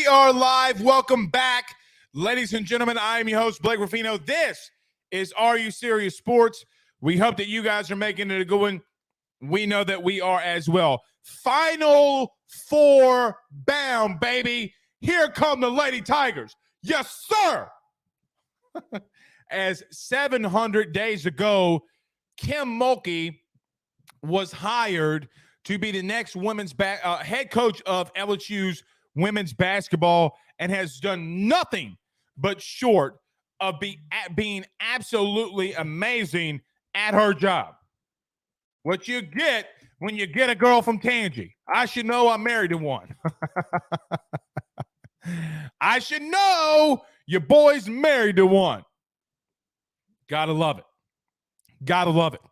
We are live. Welcome back. Ladies and gentlemen, I am your host, Blake Ruffino. This is Are You Serious Sports? We hope that you guys are making it a good one. We know that we are as well. Final four bound, baby. Here come the Lady Tigers. Yes, sir. As 700 days ago, Kim Mulkey was hired to be the next women's head coach of LSU's women's basketball and has done nothing but short of being absolutely amazing at her job. What you get when you get a girl from Tangy. I should know I'm married to one. I should know your boy's married to one. Gotta love it. Gotta love it.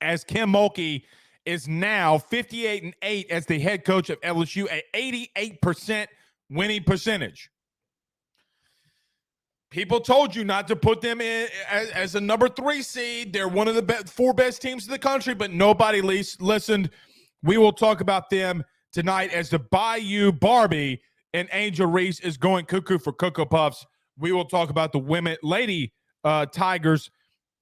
As Kim Mulkey is now 58-8 as the head coach of LSU, at 88% winning percentage. People told you not to put them in as a number 3 seed. They're one of the 4 best teams in the country, but nobody listened. We will talk about them tonight as the Bayou Barbie and Angel Reese is going cuckoo for Cocoa Puffs. We will talk about the Lady Tigers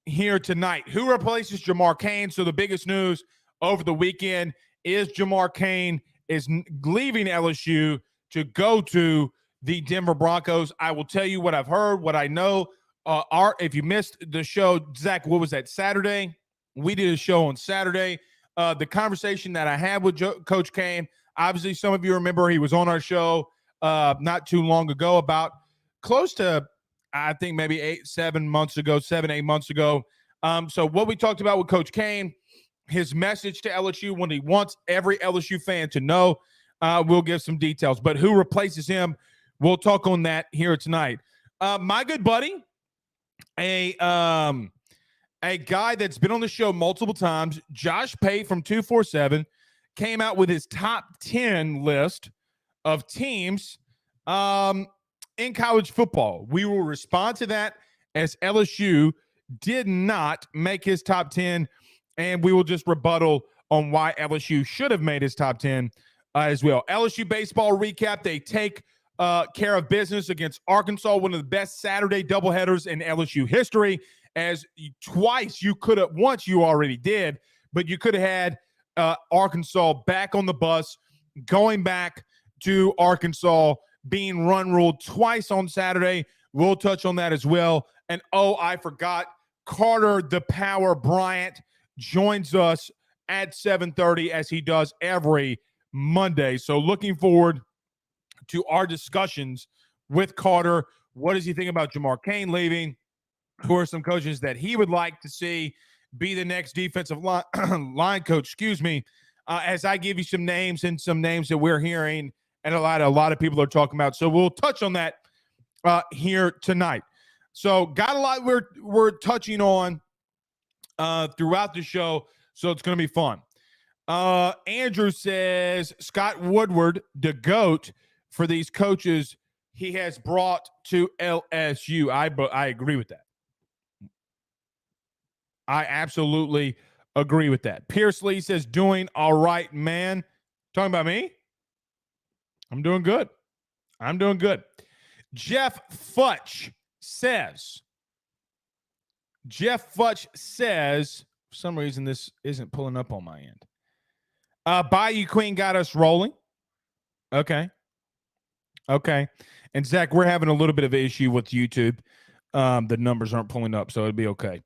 here tonight. Who replaces Jamar Cain? So the biggest news over the weekend is Jamar Cain is leaving LSU to go to the Denver Broncos. I will tell you what I've heard, what I know. If you missed the show, Zach, what was that, Saturday? We did a show on Saturday. The conversation that I had with Coach Cain, obviously some of you remember he was on our show not too long ago, about close to, I think maybe 7 8 months ago. So what we talked about with Coach Cain, his message to LSU, when he wants every LSU fan to know, we'll give some details. But who replaces him, we'll talk on that here tonight. My good buddy, a guy that's been on the show multiple times, Josh Pate from 247, came out with his top 10 list of teams in college football. We will respond to that as LSU did not make his top 10, and we will just rebuttal on why LSU should have made his top 10 as well. LSU baseball recap. They take care of business against Arkansas, one of the best Saturday doubleheaders in LSU history, as once you already did, but you could have had Arkansas back on the bus, going back to Arkansas, being run-ruled twice on Saturday. We'll touch on that as well. And, I forgot, Carter the Power Bryant joins us at 7:30 as he does every Monday. So looking forward to our discussions with Carter. What does he think about Jamar Cain leaving? Who are some coaches that he would like to see be the next defensive line coach, as I give you some names that we're hearing and a lot of people are talking about. So we'll touch on that here tonight. So got a lot we're touching on throughout the show, so it's going to be fun. Andrew says Scott Woodward, the GOAT for these coaches he has brought to LSU. I agree with that. I absolutely agree with that. Pierce Lee says, doing all right, man. Talking about me? I'm doing good. Jeff Futch says, for some reason this isn't pulling up on my end. Bayou Queen got us rolling. Okay. And Zach, we're having a little bit of an issue with YouTube. The numbers aren't pulling up, so it'll be okay.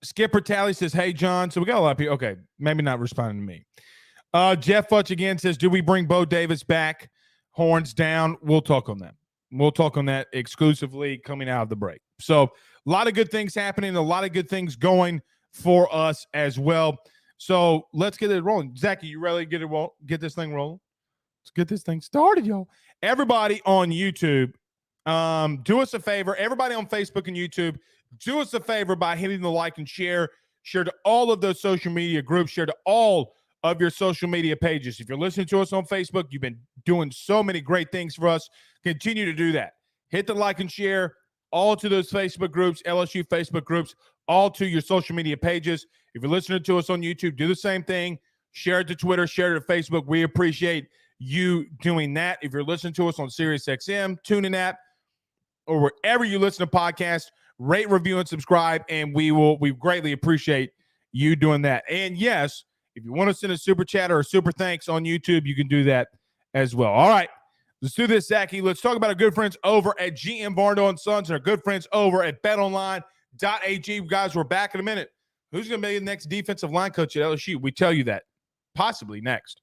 Skipper Tally says, hey, John. So we got a lot of people. Okay, maybe not responding to me. Jeff Futch again says, do we bring Bo Davis back? Horns down. We'll talk on that. We'll talk on that exclusively coming out of the break. So a lot of good things happening, a lot of good things going for us as well. So let's get it rolling. Zach, are you ready to get this thing rolling? Let's get this thing started, y'all. Everybody on YouTube, do us a favor. Everybody on Facebook and YouTube, do us a favor by hitting the like and share. Share to all of those social media groups. Share to all of your social media pages. If you're listening to us on Facebook, you've been doing so many great things for us. Continue to do that. Hit the like and share all to those Facebook groups, LSU Facebook groups, all to your social media pages. If you're listening to us on YouTube, do the same thing. Share it to Twitter, share it to Facebook. We appreciate you doing that. If you're listening to us on SiriusXM, TuneIn app, or wherever you listen to podcasts, rate, review, and subscribe, and we greatly appreciate you doing that. And yes, if you want to send a super chat or a super thanks on YouTube, you can do that as well. All right, let's do this, Zachy. Let's talk about our good friends over at GM Varno & Sons and our good friends over at betonline.ag. Guys, we're back in a minute. Who's going to be the next defensive line coach at LSU? We tell you that possibly next.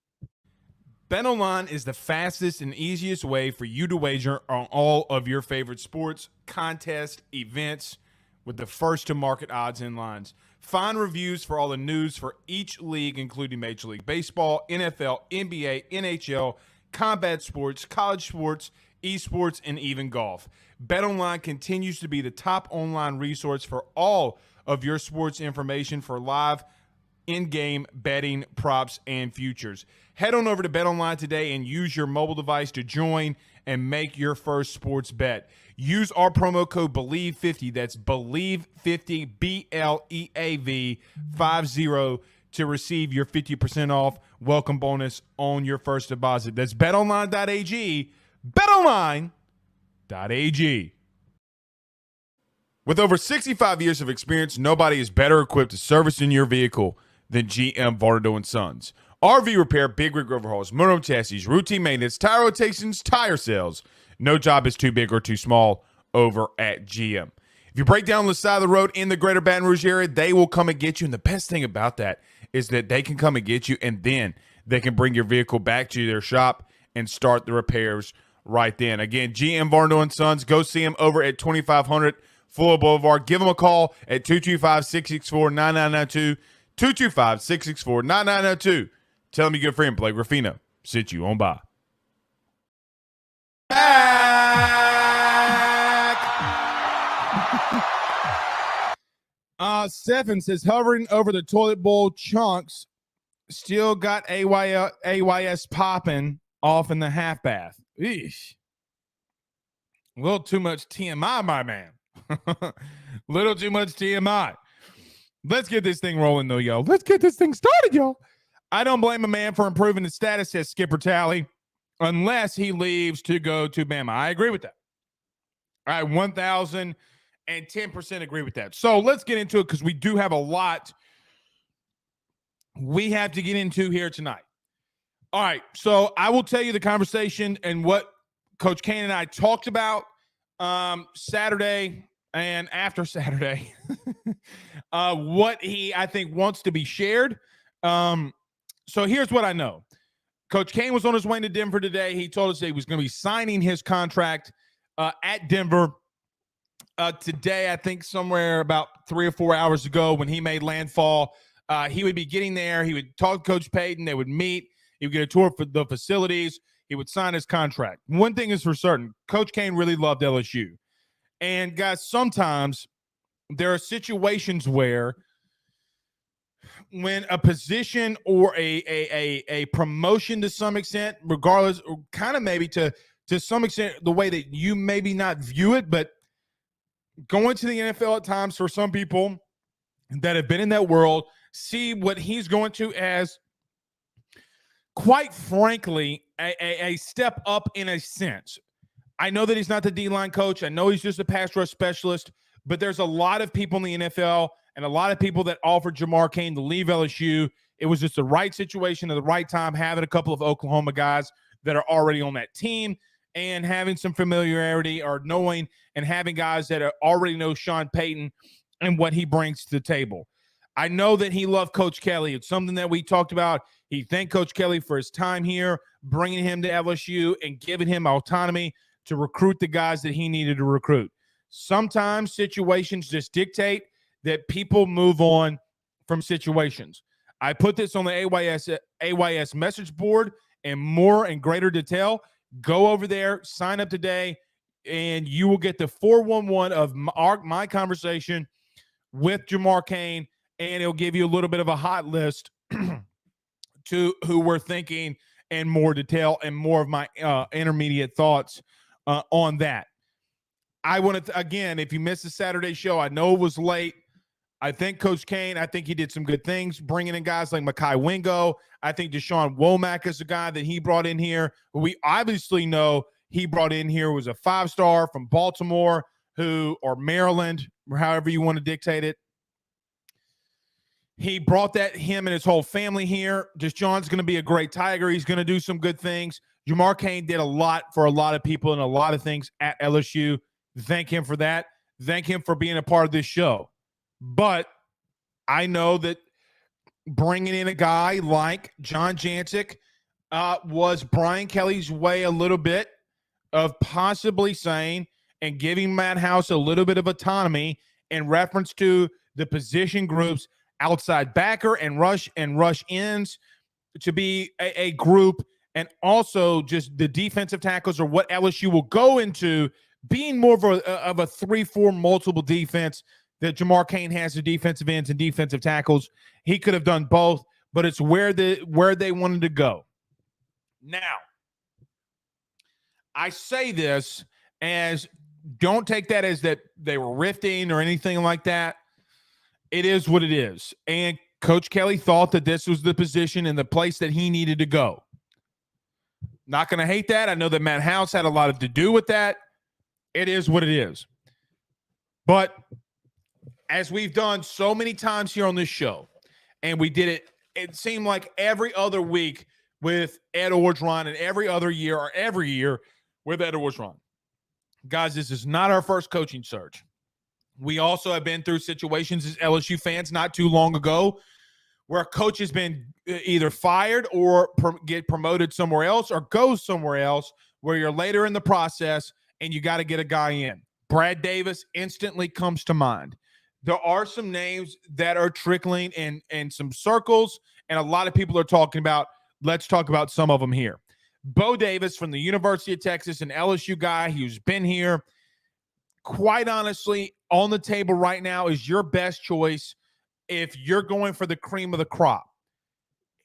BetOnline is the fastest and easiest way for you to wager on all of your favorite sports, contests, events with the first-to-market odds and lines. Find reviews for all the news for each league, including Major League Baseball, NFL, NBA, NHL, combat sports, college sports, esports, and even golf. BetOnline continues to be the top online resource for all of your sports information for live in-game betting, props, and futures. Head on over to BetOnline today and use your mobile device to join and make your first sports bet. Use our promo code BELIEVE50, that's BELIEVE50, BLEAV 50, to receive your 50% off welcome bonus on your first deposit. That's betonline.ag, betonline.ag. With over 65 years of experience, nobody is better equipped to service in your vehicle than GM Varno & Sons. RV repair, big rig overhauls, motorhome chassis, routine maintenance, tire rotations, tire sales. No job is too big or too small over at GM. If you break down the side of the road in the greater Baton Rouge area, they will come and get you. And the best thing about that is that they can come and get you, and then they can bring your vehicle back to their shop and start the repairs right then. Again, GM Varno & Sons, go see them over at 2500 Fuller Boulevard. Give them a call at 225-664-9992, 225-664-9992. Tell them your good friend Blake Ruffino sent you on by. Stephen says, hovering over the toilet bowl chunks, still got AYS popping off in the half bath. Eesh. A little too much TMI, my man. Little too much TMI. Let's get this thing rolling, though, yo. Let's get this thing started, yo. I don't blame a man for improving his status, says Skipper Talley, unless he leaves to go to Bama. I agree with that. I 1,010% agree with that. So let's get into it because we do have a lot we have to get into here tonight. All right, so I will tell you the conversation and what Coach Cain and I talked about Saturday and after Saturday, what he, I think, wants to be shared. So here's what I know. Coach Cain was on his way to Denver today. He told us that he was going to be signing his contract at Denver today, I think somewhere about 3 or 4 hours ago when he made landfall. He would be getting there. He would talk to Coach Payton. They would meet. He would get a tour for the facilities. He would sign his contract. One thing is for certain, Coach Cain really loved LSU. And, guys, sometimes there are situations where when a position or a promotion to some extent, regardless, or kind of maybe to some extent the way that you maybe not view it, but going to the NFL at times for some people that have been in that world, see what he's going to as, quite frankly, a step up in a sense. I know that he's not the D-line coach. I know he's just a pass rush specialist, but there's a lot of people in the NFL and a lot of people that offered Jamar Cain to leave LSU. It was just the right situation at the right time, having a couple of Oklahoma guys that are already on that team and having some familiarity or knowing and having guys that already know Sean Payton and what he brings to the table. I know that he loved Coach Kelly. It's something that we talked about. He thanked Coach Kelly for his time here, bringing him to LSU and giving him autonomy to recruit the guys that he needed to recruit. Sometimes situations just dictate that people move on from situations. I put this on the AYS message board and more in greater detail. Go over there, sign up today, and you will get the 411 of my conversation with Jamar Cain, and it'll give you a little bit of a hot list to who we're thinking and more detail and more of my intermediate thoughts on that. I want to, again, if you missed the Saturday show, I know it was late. I think Coach Cain, I think he did some good things, bringing in guys like Mekhi Wingo. I think Deshaun Womack is a guy that he brought in here. We obviously know he brought in here was a 5-star from Baltimore or Maryland, or however you want to dictate it. He brought him and his whole family here. Deshaun's going to be a great Tiger. He's going to do some good things. Jamar Cain did a lot for a lot of people and a lot of things at LSU. Thank him for that. Thank him for being a part of this show. But I know that bringing in a guy like John Jancic was Brian Kelly's way a little bit of possibly saying and giving Matt House a little bit of autonomy in reference to the position groups, outside backer and rush ends, to be a group, and also just the defensive tackles, or what LSU will go into being more of a 3-4 multiple defense that Jamar Cain has, the defensive ends and defensive tackles. He could have done both, but it's where they wanted to go. Now, I say this as, don't take that as that they were rifting or anything like that. It is what it is. And Coach Kelly thought that this was the position and the place that he needed to go. Not going to hate that. I know that Matt House had a lot to do with that. It is what it is. But as we've done so many times here on this show, and we did it seemed like every other week with Ed Orgeron, and every other year or every year with Ed Orgeron. Guys, this is not our first coaching search. We also have been through situations as LSU fans not too long ago where a coach has been either fired or get promoted somewhere else or goes somewhere else, where you're later in the process and you got to get a guy in. Brad Davis instantly comes to mind. There are some names that are trickling in some circles, and a lot of people are talking about. Let's talk about some of them here. Bo Davis from the University of Texas, an LSU guy who's been here. Quite honestly, on the table right now is your best choice if you're going for the cream of the crop.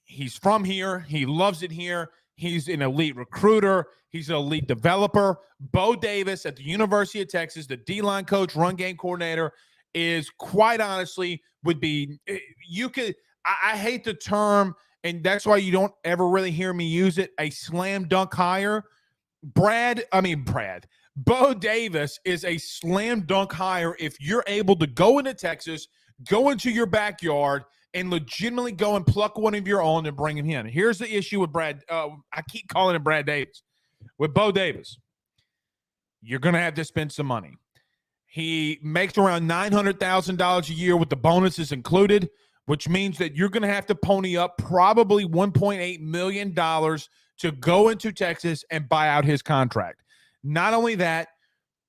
He's from here. He loves it here. He's an elite recruiter. He's an elite developer. Bo Davis at the University of Texas, the D-line coach, run game coordinator, is quite honestly would be, you could, I hate the term, and that's why you don't ever really hear me use it, a slam dunk hire. Bo Davis is a slam dunk hire if you're able to go into Texas, go into your backyard, and legitimately go and pluck one of your own and bring him in. Here's the issue with I keep calling him Brad Davis. With Bo Davis, you're going to have to spend some money. He makes around $900,000 a year with the bonuses included, which means that you're going to have to pony up probably $1.8 million to go into Texas and buy out his contract. Not only that,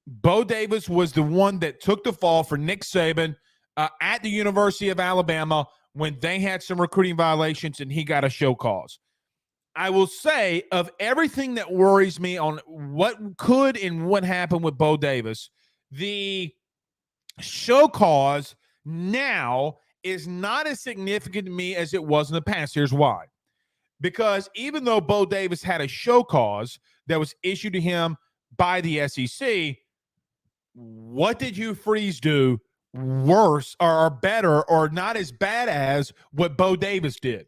Bo Davis was the one that took the fall for Nick Saban at the University of Alabama when they had some recruiting violations and he got a show cause. I will say, of everything that worries me on what could and what happened with Bo Davis, the show cause now is not as significant to me as it was in the past. Here's why. Because even though Bo Davis had a show cause that was issued to him by the SEC, what did Hugh Freeze do worse or better or not as bad as what Bo Davis did?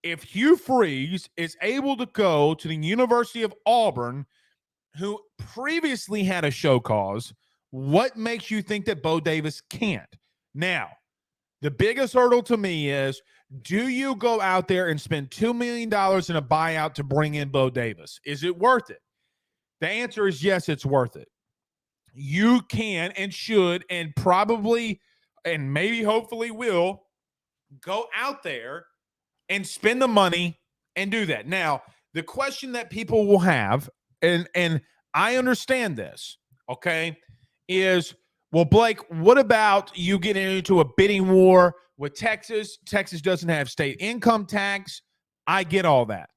If Hugh Freeze is able to go to the University of Auburn, who previously had a show cause, what makes you think that Bo Davis can't? Now, the biggest hurdle to me is, do you go out there and spend $2 million in a buyout to bring in Bo Davis? Is it worth it? The answer is yes, it's worth it. You can and should and probably and maybe hopefully will go out there and spend the money and do that. Now, the question that people will have, and I understand this, okay, is, well, Blake, what about you getting into a bidding war with Texas? Texas doesn't have state income tax. I get all that.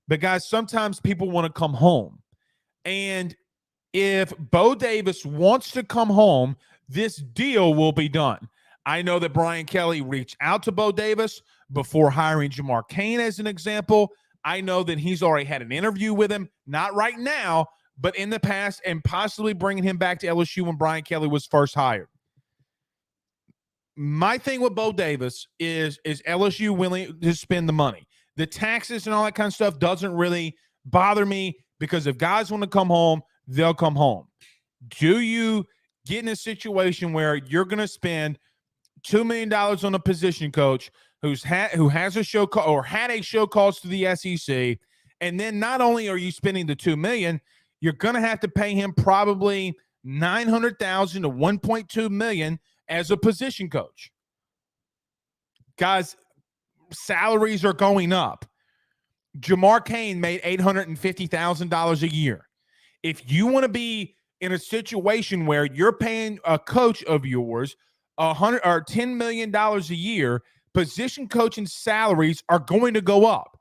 But, guys, sometimes people want to come home. And if Bo Davis wants to come home, this deal will be done. I know that Brian Kelly reached out to Bo Davis before hiring Jamar Cain as an example. I know that he's already had an interview with him, not right now, but in the past, and possibly bringing him back to LSU when Brian Kelly was first hired. My thing with Bo Davis is LSU willing to spend the money? The taxes and all that kind of stuff doesn't really bother me because if guys want to come home, they'll come home. Do you get in a situation where you're going to spend $2 million on a position coach who has a show call or had a show calls to the SEC, and then not only are you spending the $2 million, you're going to have to pay him probably $900,000 to $1.2 million as a position coach. Guys, salaries are going up. Jamar Cain made $850,000 a year. If you want to be in a situation where you're paying a coach of yours $100 or $10 million a year, position coaching salaries are going to go up.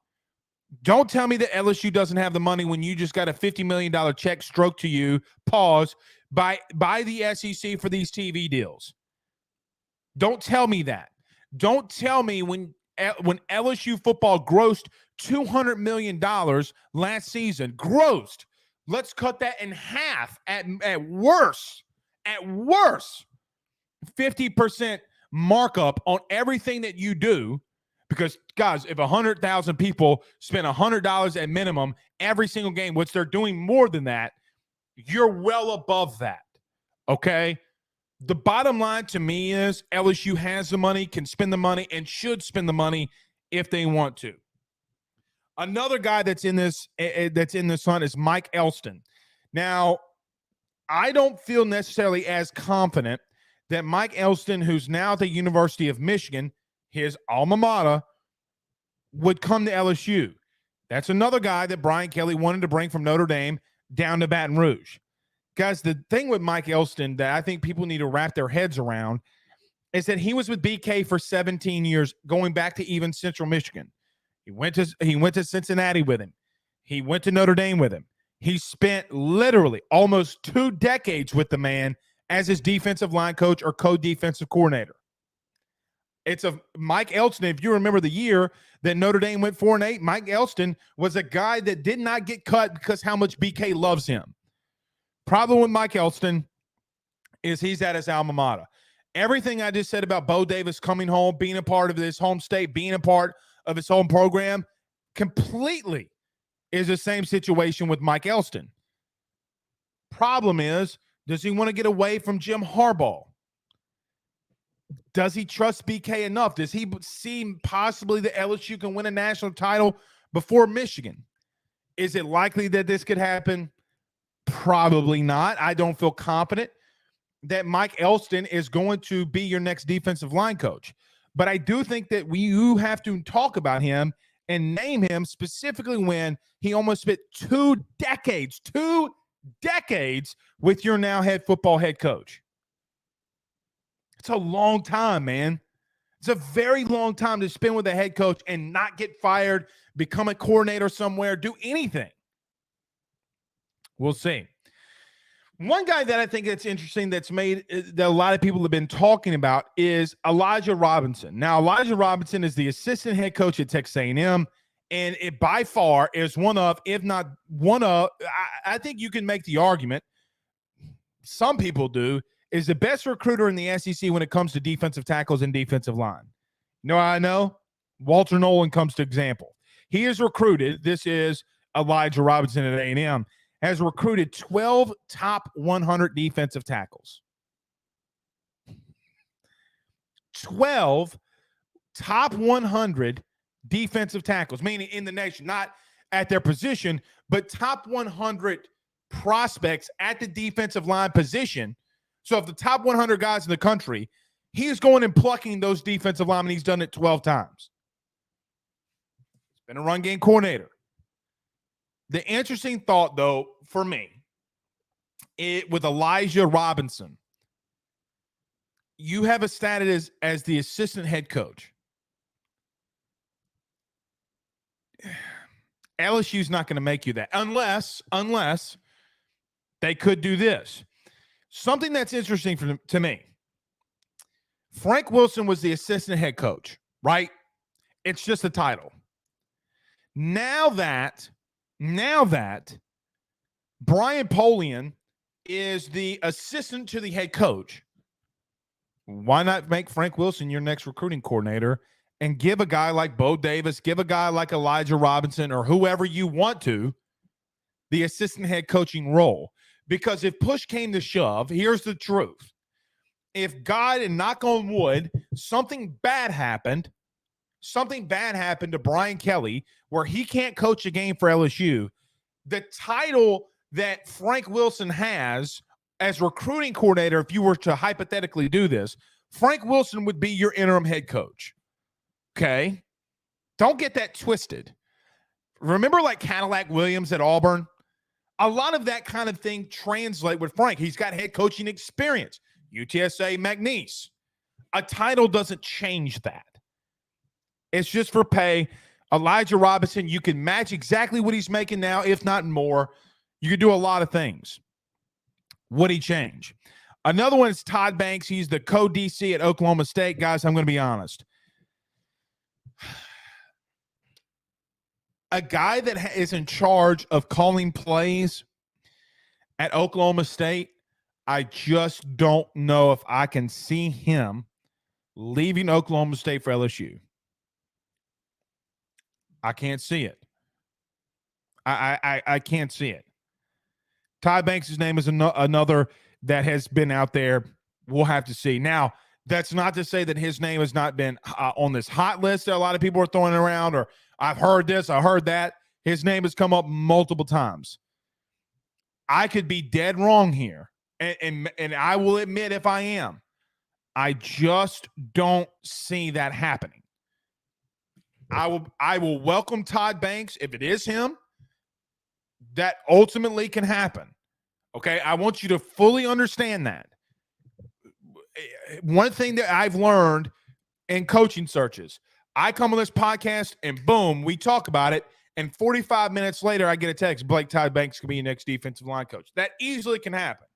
Don't tell me that LSU doesn't have the money when you just got a $50 million check stroked to you, pause, by the SEC for these TV deals. Don't tell me that. Don't tell me when LSU football grossed $200 million last season, grossed. Let's cut that in half at worst. At worst, 50% markup on everything that you do. Because, guys, if 100,000 people spend $100 at minimum every single game, which they're doing more than that, you're well above that, okay? The bottom line to me is LSU has the money, can spend the money, and should spend the money if they want to. Another guy that's in this hunt is Mike Elston. Now, I don't feel necessarily as confident that Mike Elston, who's now at the University of Michigan, his alma mater, would come to LSU. That's another guy that Brian Kelly wanted to bring from Notre Dame down to Baton Rouge. Guys, the thing with Mike Elston that I think people need to wrap their heads around is that he was with BK for 17 years, going back to even Central Michigan. He went to Cincinnati with him. He went to Notre Dame with him. He spent literally almost 2 decades with the man as his defensive line coach or co-defensive coordinator. It's Mike Elston. If you remember the year that Notre Dame went 4-8, Mike Elston was a guy that did not get cut because how much BK loves him. Problem with Mike Elston is he's at his alma mater. Everything I just said about Bo Davis coming home, being a part of his home state, being a part of his home program, completely is the same situation with Mike Elston. Problem is, does he want to get away from Jim Harbaugh? Does he trust BK enough? Does he see possibly that LSU can win a national title before Michigan? Is it likely that this could happen? Probably not. I don't feel confident that Mike Elston is going to be your next defensive line coach. But I do think that you have to talk about him and name him specifically when he almost spent 2 decades with your now head football head coach. It's a long time, man. It's a very long time to spend with a head coach and not get fired, become a coordinator somewhere, do anything. We'll see. One guy that I think that's interesting that a lot of people have been talking about is Elijah Robinson. Now, Elijah Robinson is the assistant head coach at Texas A&M, and it by far is one of, if not one of, I think you can make the argument, some people do, is the best recruiter in the SEC when it comes to defensive tackles and defensive line. You know how I know? Walter Nolan comes to example. He has recruited, this is Elijah Robinson at A&M, has recruited 12 top 100 defensive tackles. 12 top 100 defensive tackles, meaning in the nation, not at their position, but top 100 prospects at the defensive line position. So of the top 100 guys in the country, he is going and plucking those defensive linemen. He's done it 12 times. He's been a run game coordinator. The interesting thought, though, for me, with Elijah Robinson, you have a status as the assistant head coach. LSU's not going to make you that unless they could do this. Something that's interesting to me. Frank Wilson was the assistant head coach, right? It's just a title. Now that Brian Polian is the assistant to the head coach, Why not make Frank Wilson your next recruiting coordinator and give a guy like Bo Davis, give a guy like Elijah Robinson, or whoever you want to, the assistant head coaching role? Because if push came to shove, here's the truth. If God, and knock on wood, something bad happened to Brian Kelly where he can't coach a game for LSU, the title that Frank Wilson has as recruiting coordinator, if you were to hypothetically do this, Frank Wilson would be your interim head coach. Okay? Don't get that twisted. Remember like Cadillac Williams at Auburn? A lot of that kind of thing translate with Frank. He's got head coaching experience. UTSA McNeese. A title doesn't change that. It's just for pay. Elijah Robinson, you can match exactly what he's making now, if not more. You could do a lot of things. Would he change? Another one is Todd Banks. He's the co-DC at Oklahoma State. Guys, I'm going to be honest. A guy that is in charge of calling plays at Oklahoma State, I just don't know if I can see him leaving Oklahoma State for LSU. I can't see it. I can't see it. Todd Banks' name is another that has been out there. We'll have to see. Now, that's not to say that his name has not been on this hot list that a lot of people are throwing around, or I've heard this, I heard that. His name has come up multiple times. I could be dead wrong here, and I will admit if I am. I just don't see that happening. I will welcome Todd Banks if it is him. That ultimately can happen. Okay, I want you to fully understand that. One thing that I've learned in coaching searches, I come on this podcast and boom, we talk about it, and 45 minutes later, I get a text, Blake Todd Banks could be your next defensive line coach. That easily can happen.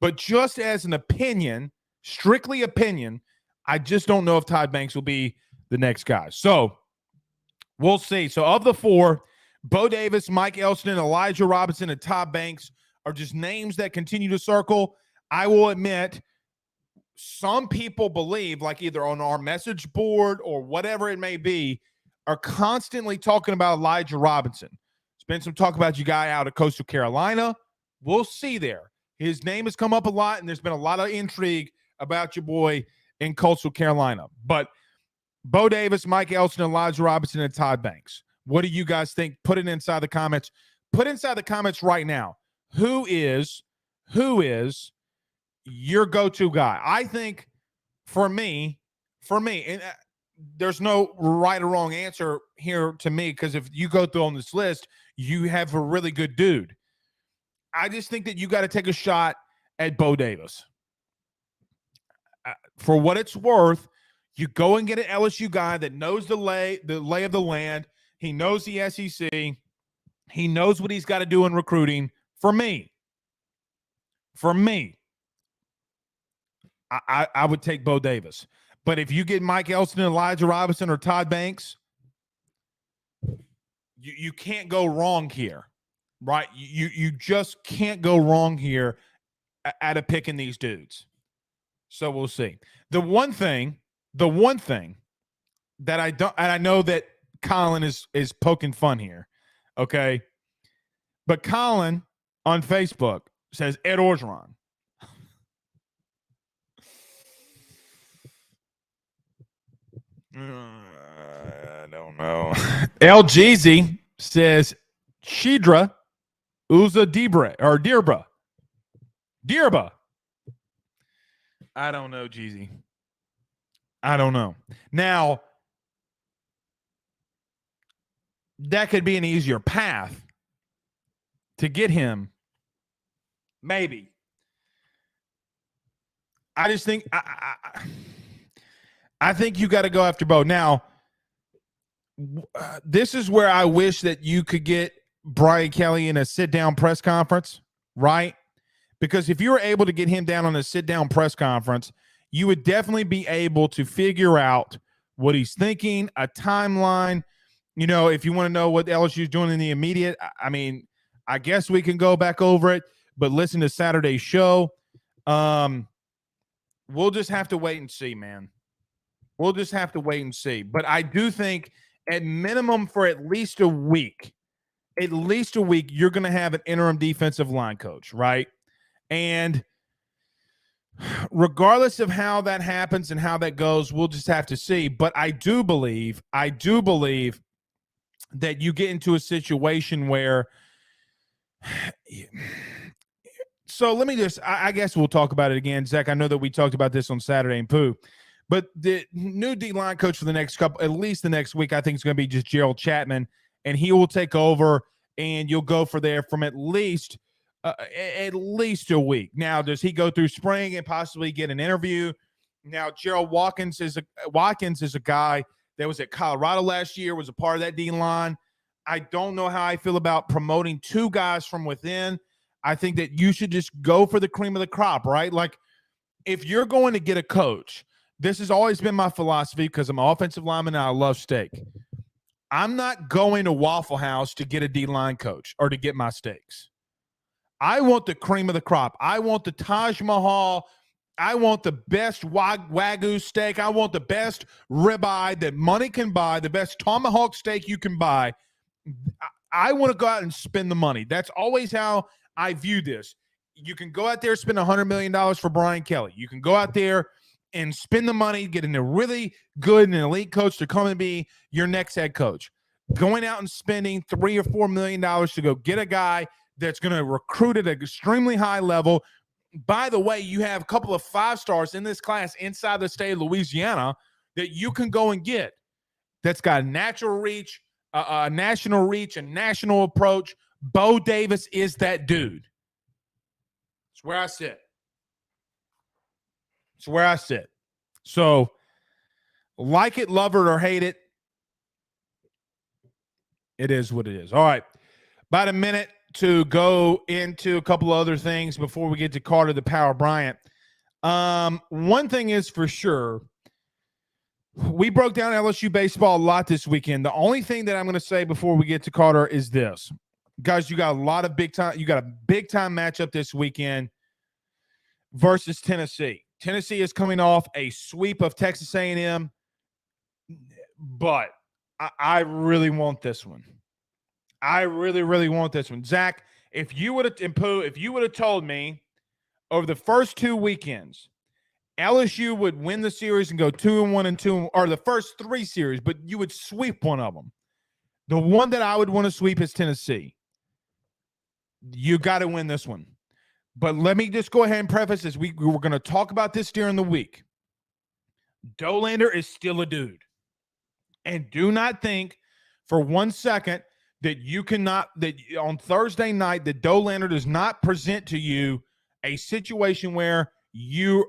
But just as an opinion, strictly opinion, I just don't know if Todd Banks will be the next guy. So we'll see. So of the four, Bo Davis, Mike Elston, Elijah Robinson, and Todd Banks are just names that continue to circle. I will admit, some people believe, like either on our message board or whatever it may be, are constantly talking about Elijah Robinson. There's been some talk about you guy out of Coastal Carolina. We'll see there. His name has come up a lot, and there's been a lot of intrigue about your boy in Coastal Carolina. But Bo Davis, Mike Elston, Elijah Robinson, and Todd Banks. What do you guys think? Put it inside the comments. Put inside the comments right now. Who is your go-to guy? I think for me, and there's no right or wrong answer here to me, because if you go through on this list, you have a really good dude. I just think that you got to take a shot at Bo Davis. For what it's worth, you go and get an LSU guy that knows the lay of the land. He knows the SEC. He knows what he's got to do in recruiting. For me, I would take Bo Davis. But if you get Mike Elston, Elijah Robinson, or Todd Banks, you can't go wrong here, right? You just can't go wrong here at a picking these dudes. So we'll see. The one thing that I don't, and I know that Colin is poking fun here, okay? But Colin on Facebook says Ed Orgeron. I don't know. LGZ says Shidra Uza Dibra. I don't know, Jeezy. I don't know. Now, that could be an easier path to get him. Maybe. I just think I think you got to go after Bo. Now, this is where I wish that you could get Brian Kelly in a sit-down press conference, right? Because if you were able to get him down on a sit-down press conference, you would definitely be able to figure out what he's thinking, a timeline. You know, if you want to know what LSU is doing in the immediate, I mean, I guess we can go back over it, but listen to Saturday's show. we'll just have to wait and see, man. We'll just have to wait and see. But I do think at minimum for at least a week, you're going to have an interim defensive line coach, right? And regardless of how that happens and how that goes, we'll just have to see. But I do believe that you get into a situation where so let me just I guess we'll talk about it again. Zach, I know that we talked about this on Saturday in Pooh, but the new D-line coach for the next couple, at least the next week, I think is going to be just Gerald Chapman, and he will take over, and you'll go for there from at least a week. Now, does he go through spring and possibly get an interview? Now, Gerald Watkins is a guy that was at Colorado last year, was a part of that D-line. I don't know how I feel about promoting two guys from within. I think that you should just go for the cream of the crop, right? Like, if you're going to get a coach, this has always been my philosophy because I'm an offensive lineman and I love steak. I'm not going to Waffle House to get a D-line coach or to get my steaks. I want the cream of the crop. I want the Taj Mahal. I want the best Wagyu steak. I want the best ribeye that money can buy, the best tomahawk steak you can buy. I want to go out and spend the money. That's always how I view this. You can go out there and spend $100 million for Brian Kelly. You can go out there and spend the money, getting a really good and elite coach to come and be your next head coach. Going out and spending $3 or $4 million to go get a guy that's going to recruit at an extremely high level. By the way, you have a couple of 5-stars in this class inside the state of Louisiana that you can go and get. That's got natural reach, national reach, and national approach. Bo Davis is that dude. It's where I sit. It's where I sit. So, like it, love it, or hate it, it is what it is. All right. About a minute to go into a couple of other things before we get to Carter the Power Bryant. One thing is for sure, we broke down LSU baseball a lot this weekend. The only thing that I'm going to say before we get to Carter is this. Guys, you got a lot of big time. You got a big time matchup this weekend versus Tennessee. Tennessee is coming off a sweep of Texas A&M, but I really want this one. I really, really want this one. Zach, if you would have told me over the first 2 weekends, LSU would win the series and go 2-1 and 2, or the first 3 series, but you would sweep one of them. The one that I would want to sweep is Tennessee. You got to win this one. But let me just go ahead and preface this. We were going to talk about this during the week. Dolander is still a dude. And do not think for 1 second that you cannot, that on Thursday night, that Dolander does not present to you a situation where you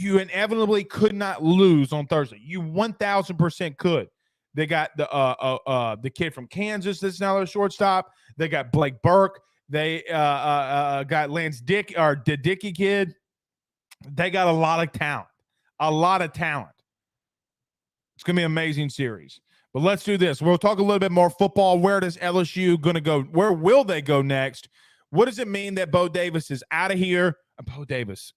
inevitably could not lose on Thursday. You 1,000% could. They got the kid from Kansas that's now their shortstop. They got Blake Burke. They got Lance Dick, or the Dickey kid. They got a lot of talent. A lot of talent. It's going to be an amazing series. But let's do this. We'll talk a little bit more football. Where does LSU going to go? Where will they go next? What does it mean that Bo Davis is out of here? Bo Davis.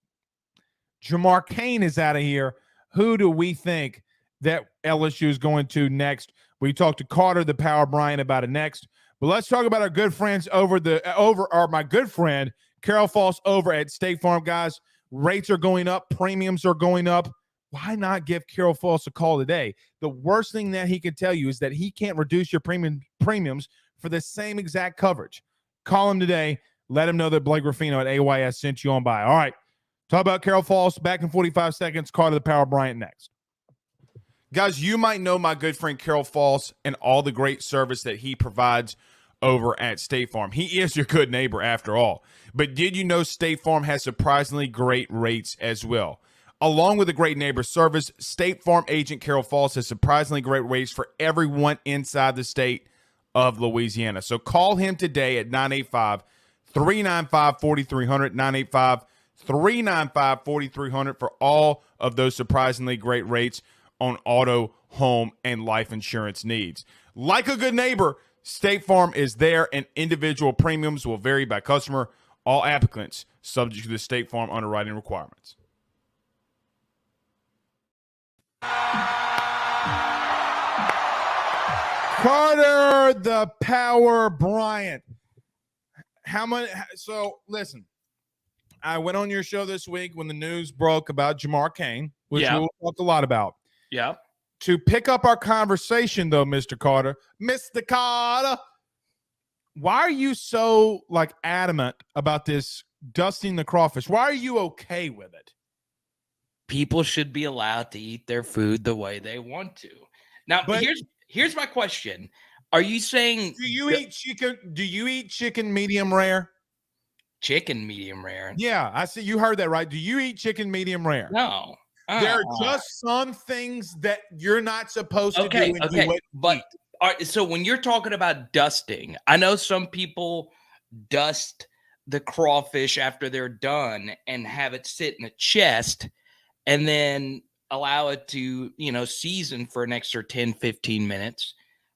Jamar Cain is out of here. Who do we think that LSU is going to next? We talked to Carter, the Power Bryant, about it next. But let's talk about our good friends my good friend, Carol Foss over at State Farm. Guys, rates are going up. Premiums are going up. Why not give Carol Foss a call today? The worst thing that he can tell you is that he can't reduce your premiums for the same exact coverage. Call him today. Let him know that Blake Ruffino at AYS sent you on by. All right. Talk about Carol Foss. Back in 45 seconds. Carter the Power Bryant next. Guys, you might know my good friend Carol Foss and all the great service that he provides over at State Farm. He is your good neighbor after all. But did you know State Farm has surprisingly great rates as well? Along with the great neighbor service, State Farm agent Carol Foss has surprisingly great rates for everyone inside the state of Louisiana. So call him today at 985-395-4300, 985-395-4300 for all of those surprisingly great rates on auto, home, and life insurance needs. Like a good neighbor, State Farm is there, and individual premiums will vary by customer. All applicants subject to the State Farm underwriting requirements. Carter, the Power Bryant. How much? So listen, I went on your show this week when the news broke about Jamar Cain, which we'll talk a lot about. Yeah. To pick up our conversation, though, Mr. Carter, why are you so adamant about this dusting the crawfish? Why are you okay with it? People should be allowed to eat their food the way they want to. Now, here's my question. Are you saying do you eat chicken? Do you eat chicken medium rare? Chicken medium rare? Yeah, I see. You heard that right. Do you eat chicken medium rare? No. There are just some things that you're not supposed to do. Okay. But so when you're talking about dusting, I know some people dust the crawfish after they're done and have it sit in a chest and then allow it to, season for an extra 10, 15 minutes.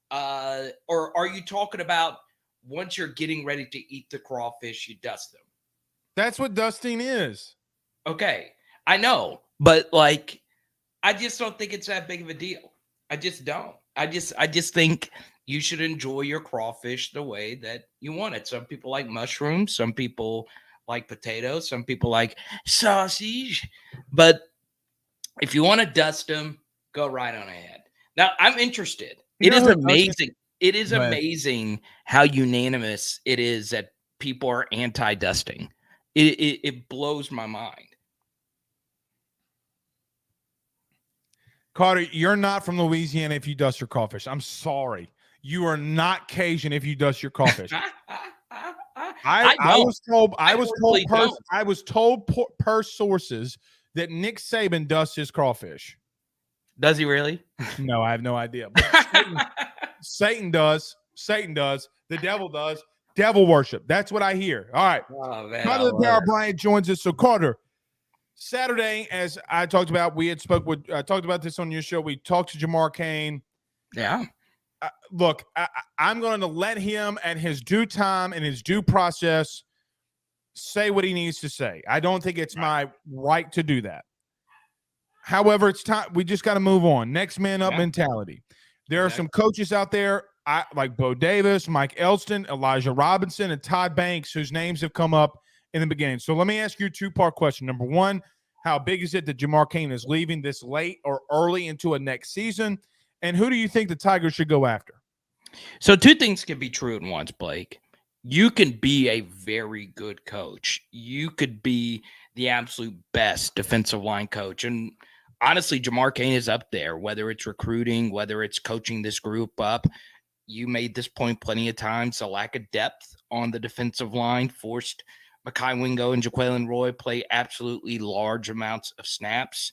Or are you talking about once you're getting ready to eat the crawfish, you dust them? That's what dusting is. Okay. I know, but I just don't think it's that big of a deal. I just don't. I just think you should enjoy your crawfish the way that you want it. Some people like mushrooms, some people like potatoes, some people like sausage. But if you want to dust them, go right on ahead. Now, I'm interested. It is amazing. It is amazing how unanimous it is that people are anti-dusting. It blows my mind. Carter, you're not from Louisiana if you dust your crawfish. I'm sorry. You are not Cajun if you dust your crawfish. I was told per sources that Nick Saban dusts his crawfish. Does he really? No, I have no idea. Satan does. Satan does. The devil does. Devil worship. That's what I hear. All right. Oh, man, Carter the Power Bryant joins us. So Carter, Saturday, as I talked about, I talked about this on your show. We talked to Jamar Cain. Yeah. Look, I'm going to let him at his due time and his due process say what he needs to say. I don't think it's my right to do that. However, it's time. We just got to move on. Next man up mentality. There are some coaches out there like Bo Davis, Mike Elston, Elijah Robinson, and Todd Banks, whose names have come up in the beginning. So let me ask you a two-part question. Number one, how big is it that Jamar Cain is leaving this late or early into a next season? And who do you think the Tigers should go after? So two things can be true at once, Blake. You can be a very good coach. You could be the absolute best defensive line coach. And honestly, Jamar Cain is up there, whether it's recruiting, whether it's coaching this group up. You made this point plenty of times. The lack of depth on the defensive line forced Mekhi Wingo and Jaquelin Roy play absolutely large amounts of snaps.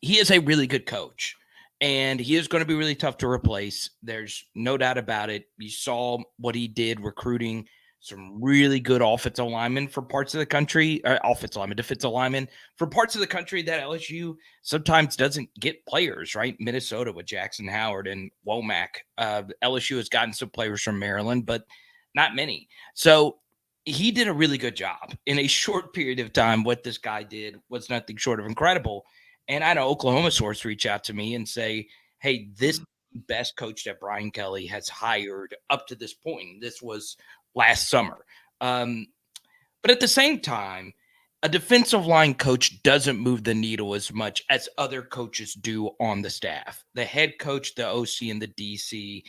He is a really good coach, and he is going to be really tough to replace. There's no doubt about it. You saw what he did recruiting some really good offensive linemen for parts of the country, defensive linemen for parts of the country that LSU sometimes doesn't get players, right? Minnesota with Jackson Howard and Womack. LSU has gotten some players from Maryland, but not many. So he did a really good job in a short period of time. What this guy did was nothing short of incredible. And I know Oklahoma source reach out to me and say, hey, this is the best coach that Brian Kelly has hired up to this point. This was last summer. But at the same time, a defensive line coach doesn't move the needle as much as other coaches do on the staff. The head coach, the OC, and the DC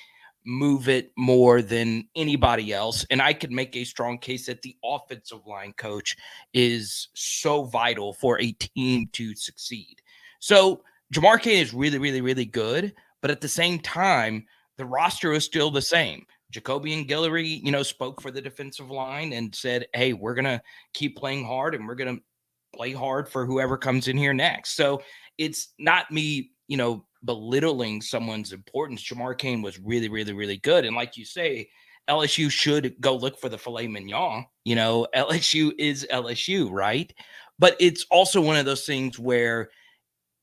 move it more than anybody else. And I could make a strong case that the offensive line coach is so vital for a team to succeed. So Jamar Cain is really, really, really good. But at the same time, the roster is still the same. Jacoby and Guillory, spoke for the defensive line and said, hey, we're going to keep playing hard and we're going to play hard for whoever comes in here next. So it's not me, belittling someone's importance. Jamar Cain was really, really, really good. And like you say, LSU should go look for the filet mignon. LSU is LSU, right? But it's also one of those things where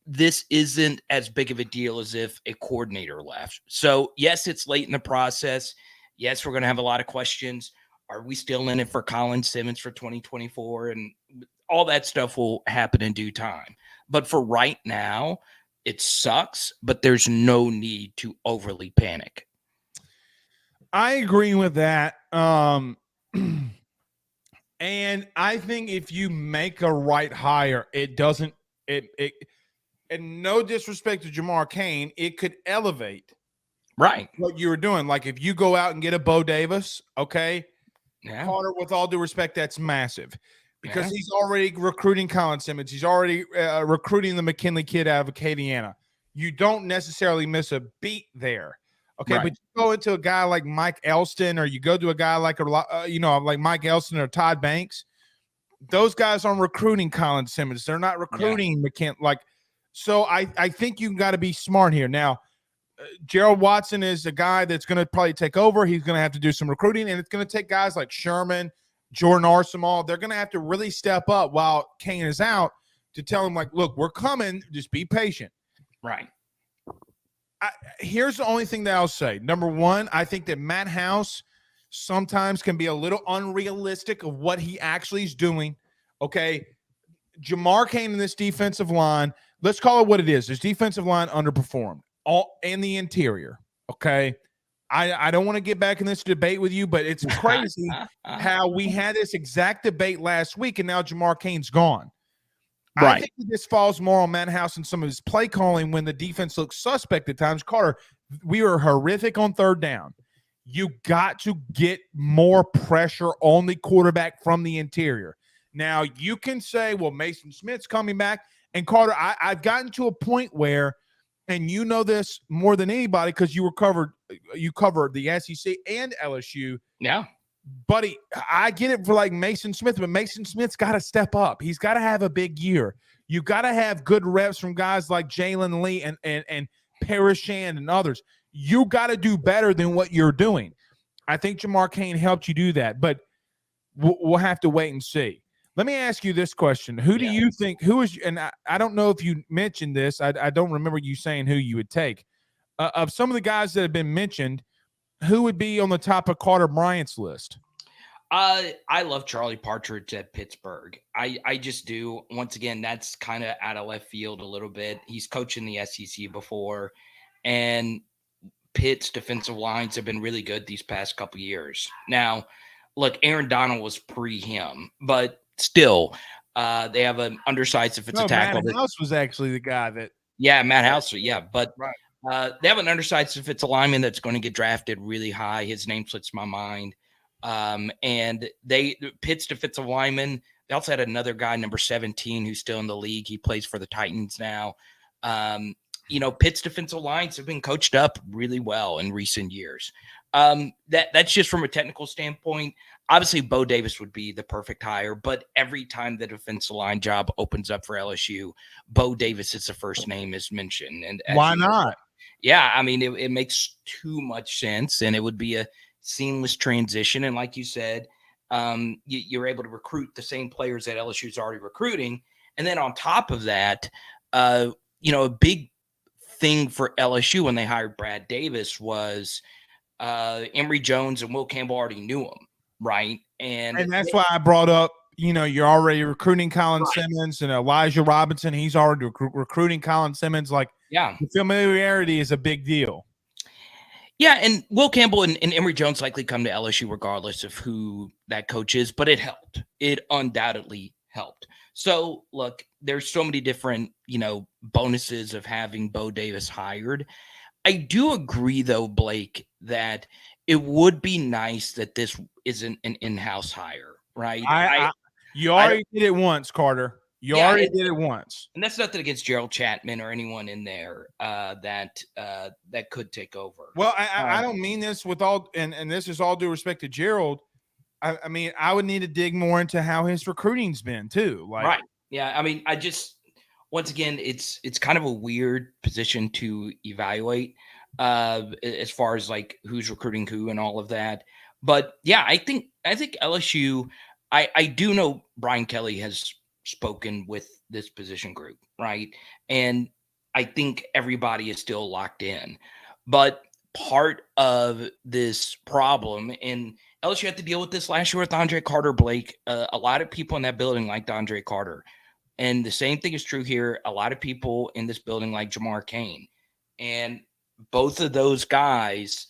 this isn't as big of a deal as if a coordinator left. So yes, it's late in the process. Yes, we're going to have a lot of questions. Are we still in it for Colin Simmons for 2024? And all that stuff will happen in due time. But for right now, It sucks, but there's no need to overly panic. I agree with that. And I think if you make a right hire, it doesn't it and no disrespect to Jamar Cain, it could elevate Right. what you were doing. Like if you go out and get a Bo Davis, okay, Yeah. Carter, with all due respect, that's massive because Yeah. he's already recruiting Colin Simmons. He's already recruiting the McKinley kid out of Acadiana. You don't necessarily miss a beat there. Okay, Right. but you go into a guy like Mike Elston, or you go to a guy like like Mike Elston or Todd Banks. Those guys aren't recruiting Colin Simmons. They're not recruiting McKinley. So I think you got to be smart here. Now, Gerald Watson is a guy that's going to probably take over. He's going to have to do some recruiting, and it's going to take guys like Sherman, Jordan Arsenal. They're going to have to really step up while Cain is out to tell him, like, look, we're coming. Just be patient. Right. Here's the only thing that I'll say. Number one, I think that Matt House sometimes can be a little unrealistic of what he actually is doing. Okay. Jamar Cain in this defensive line, let's call it what it is. This defensive line underperformed all in the interior. Okay. I don't want to get back in this debate with you, but it's crazy how we had this exact debate last week and now Jamar Cain's gone. Right. I think that this falls more on Matt House and some of his play calling when the defense looks suspect at times. Carter, we were horrific on third down. You got to get more pressure on the quarterback from the interior. Now, you can say, well, Mason Smith's coming back. And Carter, I've gotten to a point where, and you know this more than anybody because you covered the SEC and LSU. Yeah. Buddy, I get it for like Mason Smith, but Mason Smith's got to step up. He's got to have a big year. You got to have good reps from guys like Jalen Lee and Parishand and others. You got to do better than what you're doing. I think Jamar Cain helped you do that, but we'll have to wait and see. Let me ask you this question. Who do you think, and I don't know if you mentioned this. I don't remember you saying who you would take. Of some of the guys that have been mentioned, who would be on the top of Carter Bryant's list? I love Charlie Partridge at Pittsburgh. I just do. Once again, that's kind of out of left field a little bit. He's coached in the SEC before, and Pitt's defensive lines have been really good these past couple years. Now, look, Aaron Donald was pre him, but still, they have an undersized defensive tackle. Matt House was actually the guy that. Yeah, Matt House. Yeah, but right. They have an undersized defensive lineman that's going to get drafted really high. His name slips my mind. And Pitt's defensive lineman. They also had another guy, number 17, who's still in the league. He plays for the Titans now. Pitt's defensive lines have been coached up really well in recent years. That's just from a technical standpoint. Obviously, Bo Davis would be the perfect hire, but every time the defensive line job opens up for LSU, Bo Davis is the first name is mentioned. And why not? Yeah, I mean, it makes too much sense, and it would be a seamless transition. And like you said, you're able to recruit the same players that LSU is already recruiting. And then on top of that, a big thing for LSU when they hired Brad Davis was Emory Jones and Will Campbell already knew him, right? And that's why I brought up, you're already recruiting Colin Simmons and Elijah Robinson. He's already recruiting Colin Simmons. The familiarity is a big deal. Yeah, and Will Campbell and Emory Jones likely come to LSU regardless of who that coach is, but it helped. It undoubtedly helped. So, look, there's so many different, bonuses of having Bo Davis hired. I do agree, though, Blake, that it would be nice that this isn't an in-house hire, right? You already did it once, Carter. You already did it once. And that's nothing against Gerald Chapman or anyone in there that could take over. Well, I don't mean this with all, and this is all due respect to Gerald. I mean, I would need to dig more into how his recruiting's been too. Right. Yeah. I mean, once again, it's kind of a weird position to evaluate as far as who's recruiting who and all of that. But yeah, I think LSU, I do know Brian Kelly has spoken with this position group, right? And I think everybody is still locked in. But part of this problem, and LSU had to deal with this last year with Andre Carter, Blake. A lot of people in that building liked Andre Carter. And the same thing is true here. A lot of people in this building like Jamar Cain. And both of those guys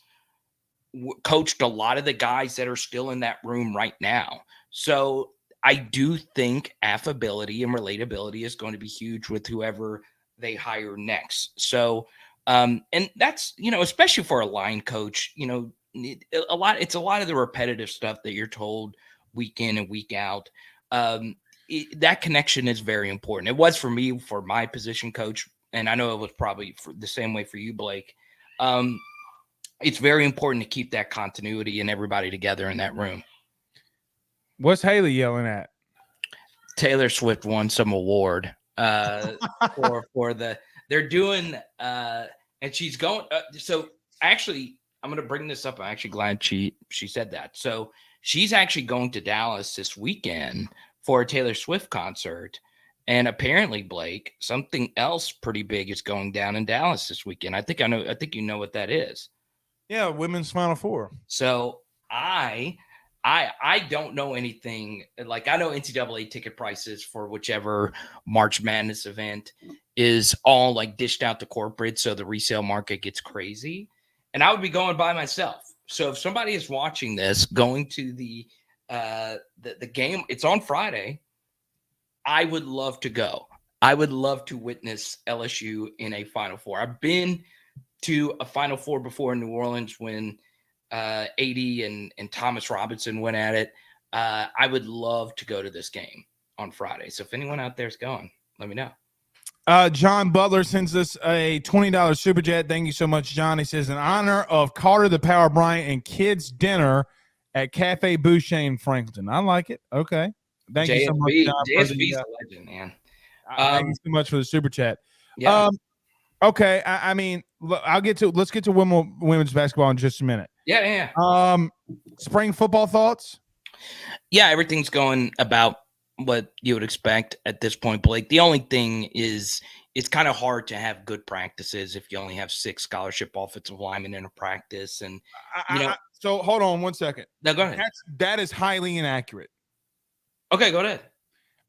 coached a lot of the guys that are still in that room right now. So I do think affability and relatability is going to be huge with whoever they hire next. So, and that's, especially for a line coach, it's a lot of the repetitive stuff that you're told week in and week out. That connection is very important. It was for me, for my position coach. And I know it was probably the same way for you, Blake. It's very important to keep that continuity and everybody together in that room. What's Haley yelling at? Taylor Swift won some award for they're doing and she's going so actually I'm going to bring this up. I'm actually glad she said that. So she's actually going to Dallas this weekend for a Taylor Swift concert. And apparently, Blake, something else pretty big is going down in Dallas this weekend. I think you know what that is. Yeah, women's Final Four. So I don't know anything. Like, I know NCAA ticket prices for whichever March Madness event is all like dished out to corporate, so the resale market gets crazy. And I would be going by myself. So if somebody is watching this, going to the game, it's on Friday. I would love to go. I would love to witness LSU in a Final Four. I've been to a Final Four before in New Orleans when AD and Thomas Robinson went at it. I would love to go to this game on Friday. So if anyone out there is going, let me know. John Butler sends us a $20 super chat. Thank you so much, John. He says, in honor of Carter the Power Bryant and kids dinner at Cafe Boucher in Franklin. I like it. Okay. Thank you so much, John. JSB's a legend, man. Thank you so much for the super chat. Yeah. Okay. I mean, let's get to women's basketball in just a minute. Yeah. Spring football thoughts? Yeah, everything's going about what you would expect at this point, Blake. The only thing is it's kind of hard to have good practices if you only have 6 scholarship offensive linemen in a practice. And so hold on 1 second. No, go ahead. That is highly inaccurate. Okay, go ahead.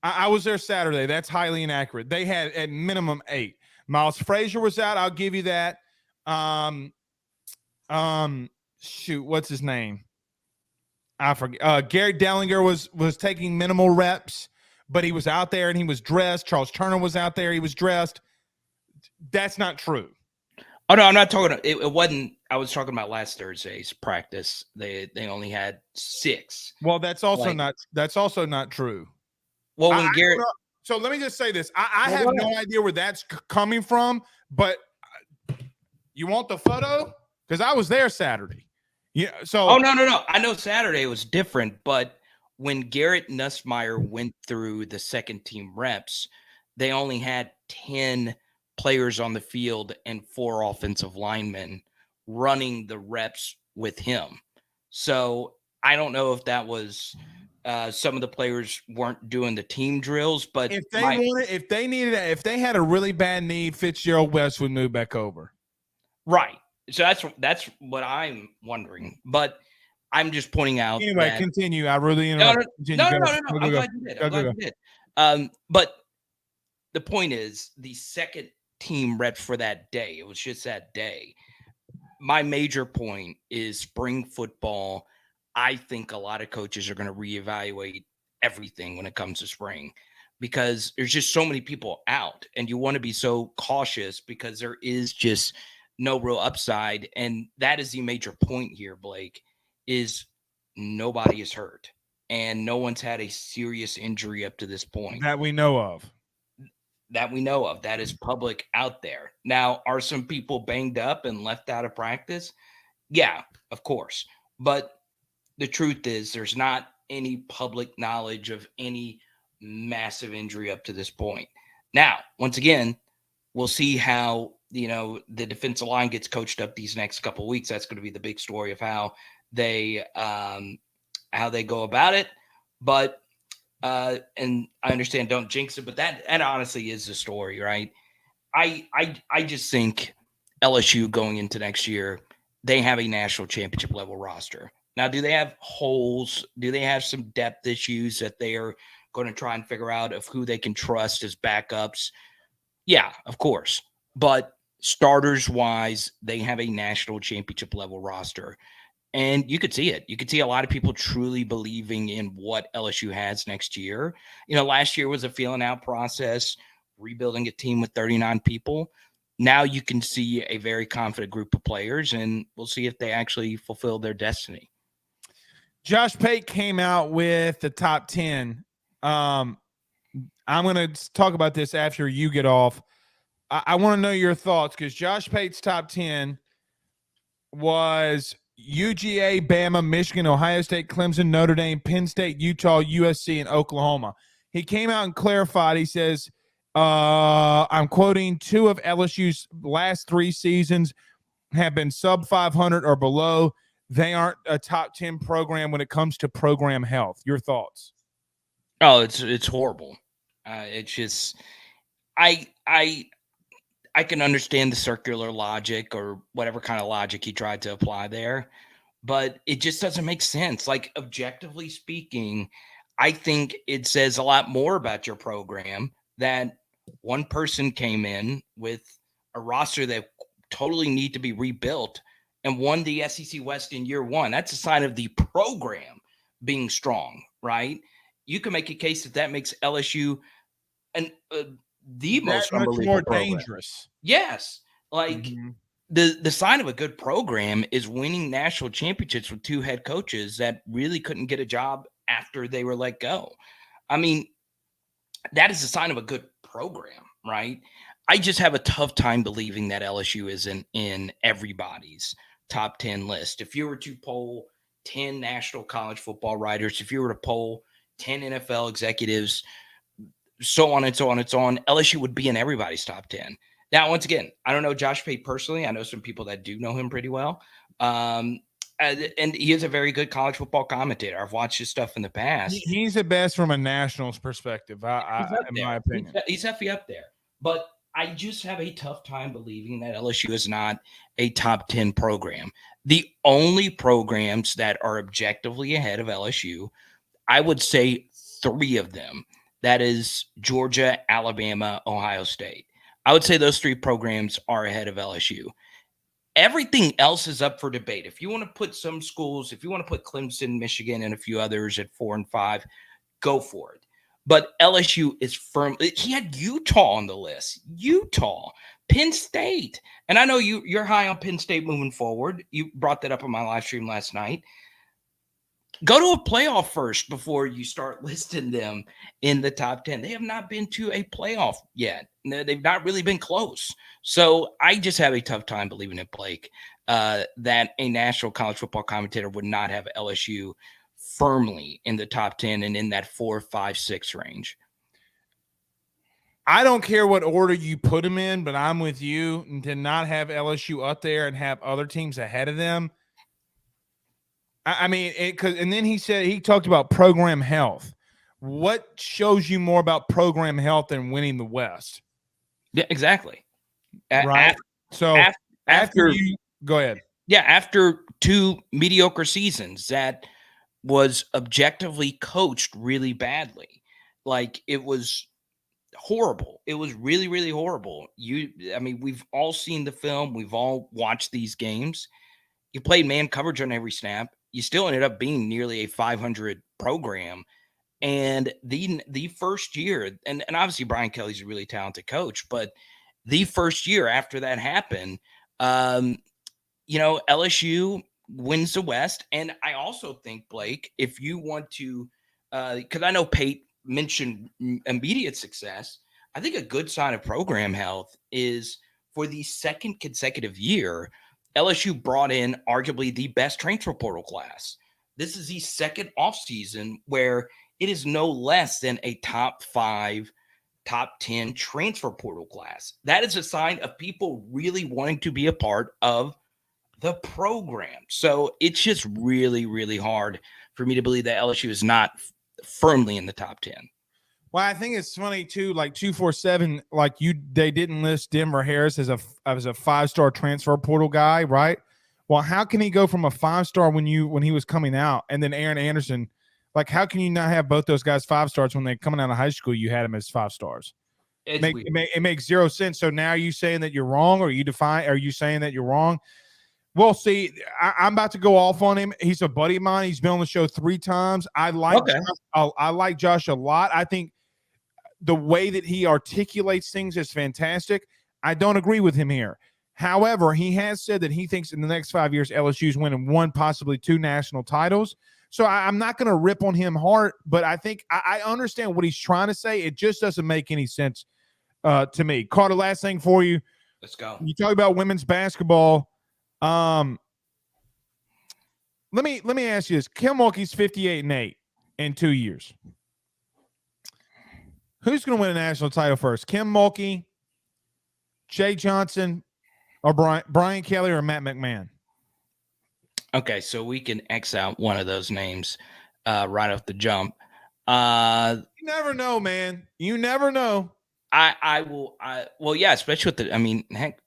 I was there Saturday. That's highly inaccurate. They had at minimum 8. Miles Frazier was out. I'll give you that. Shoot, what's his name? I forget. Gary Dellinger was taking minimal reps, but he was out there and he was dressed. Charles Turner was out there. He was dressed. That's not true. Oh no, I'm not talking. It wasn't. I was talking about last Thursday's practice. They only had 6. Well, that's also not true. Well, when Garrett. So let me just say this. I have no idea where that's coming from, but you want the photo? Because I was there Saturday. Yeah. So. Oh, no. I know Saturday was different, but when Garrett Nussmeier went through the second team reps, they only had 10 players on the field and 4 offensive linemen running the reps with him. So I don't know if that was some of the players weren't doing the team drills, but if they had a really bad need, Fitzgerald West would move back over. Right. So that's what I'm wondering, but I'm just pointing out. Anyway, continue. I really interrupted. No. I'm glad you did. But the point is, the second team reps for that day. It was just that day. My major point is spring football. I think a lot of coaches are going to reevaluate everything when it comes to spring because there's just so many people out, and you want to be so cautious because there is just no real upside. And that is the major point here, Blake, is nobody is hurt and no one's had a serious injury up to this point. That we know of. That is public out there. Now, are some people banged up and left out of practice? Yeah, of course. But the truth is there's not any public knowledge of any massive injury up to this point. Now, once again, we'll see how the defensive line gets coached up these next couple of weeks. That's going to be the big story of how they go about it. But and I understand don't jinx it, but that honestly is the story, right? I just think LSU going into next year, they have a national championship level roster. Now, do they have holes? Do they have some depth issues that they are going to try and figure out of who they can trust as backups. Yeah, of course. But starters wise, they have a national championship level roster. And you could see it. You could see a lot of people truly believing in what LSU has next year. Last year was a feeling out process, rebuilding a team with 39 people. Now you can see a very confident group of players, and we'll see if they actually fulfill their destiny. Josh Pate came out with the top 10. I'm going to talk about this after you get off. I want to know your thoughts because Josh Pate's top 10 was UGA, Bama, Michigan, Ohio State, Clemson, Notre Dame, Penn State, Utah, USC, and Oklahoma. He came out and clarified. He says, I'm quoting, 2 of LSU's last 3 seasons have been sub 500 or below. They aren't a top 10 program when it comes to program health. Your thoughts? Oh, it's horrible. It's just I can understand the circular logic or whatever kind of logic he tried to apply there, but it just doesn't make sense. Like, objectively speaking, I think it says a lot more about your program that one person came in with a roster that totally need to be rebuilt and won the SEC West in year 1. That's a sign of the program being strong, right? You can make a case that makes LSU the most much more dangerous. Yes. Like, the sign of a good program is winning national championships with 2 head coaches that really couldn't get a job after they were let go. I mean, that is a sign of a good program, right? I just have a tough time believing that LSU isn't in everybody's top 10 list. If you were to poll 10 national college football writers, if you were to poll 10 NFL executives, so on and so on and so on, LSU would be in everybody's top 10. Now, once again, I don't know Josh Pate personally. I know some people that do know him pretty well. And he is a very good college football commentator. I've watched his stuff in the past. He's the best from a nationals perspective, in my opinion. He's definitely up there. But I just have a tough time believing that LSU is not a top 10 program. The only programs that are objectively ahead of LSU, I would say 3 of them. That is Georgia, Alabama, Ohio State. I would say those 3 programs are ahead of LSU. Everything else is up for debate. If you want to put some schools, if you want to put Clemson, Michigan, and a few others at 4 and 5, go for it. But LSU is firm. He had Utah on the list. Utah, Penn State. And I know you're high on Penn State moving forward. You brought that up on my live stream last night. Go to a playoff first before you start listing them in the top 10. They have not been to a playoff yet. They've not really been close. So I just have a tough time believing it, Blake, that a national college football commentator would not have LSU firmly in the top 10 and in that 4, 5, 6 range. I don't care what order you put them in, but I'm with you. And to not have LSU up there and have other teams ahead of them, I mean, and then he talked about program health. What shows you more about program health than winning the West? Yeah, exactly. Right. After you go ahead. Yeah, after 2 mediocre seasons that was objectively coached really badly. Like, it was horrible. It was really, really horrible. We've all seen the film. We've all watched these games. You played man coverage on every snap. You still ended up being nearly a 500 program. And the first year, and obviously Brian Kelly's a really talented coach, but the first year after that happened, LSU wins the West. And I also think, Blake, if you want to, because I know Pate mentioned immediate success, I think a good sign of program health is for the 2nd consecutive year, LSU brought in arguably the best transfer portal class. This is the 2nd offseason where it is no less than a top 5, top 10 transfer portal class. That is a sign of people really wanting to be a part of the program. So it's just really, really hard for me to believe that LSU is not firmly in the top 10. Well, I think it's funny too, like 247, they didn't list Denver Harris as a 5-star transfer portal guy, right? Well, how can he go from a 5-star when he was coming out, and then Aaron Anderson, Like, how can you not have both those guys 5 stars when they're coming out of high school? You had them as 5 stars. It makes zero sense. So now are you saying that you're wrong, or are you saying that you're wrong? Well, see, I'm about to go off on him. He's a buddy of mine. He's been on the show 3 times. I like Josh a lot. I think the way that he articulates things is fantastic. I don't agree with him here. However, he has said that he thinks in the next 5 years LSU's winning 1, possibly 2 national titles. So I'm not going to rip on him hard, but I think I understand what he's trying to say. It just doesn't make any sense to me. Carter, last thing for you. Let's go. You talk about women's basketball. Let me ask you this. Kim Mulkey's 58-8 in 2 years. Who's going to win a national title first? Kim Mulkey, Jay Johnson, or Brian Kelly, or Matt McMahon? Okay, so we can X out one of those names right off the jump. You never know, man. You never know. Well, yeah, especially with heck,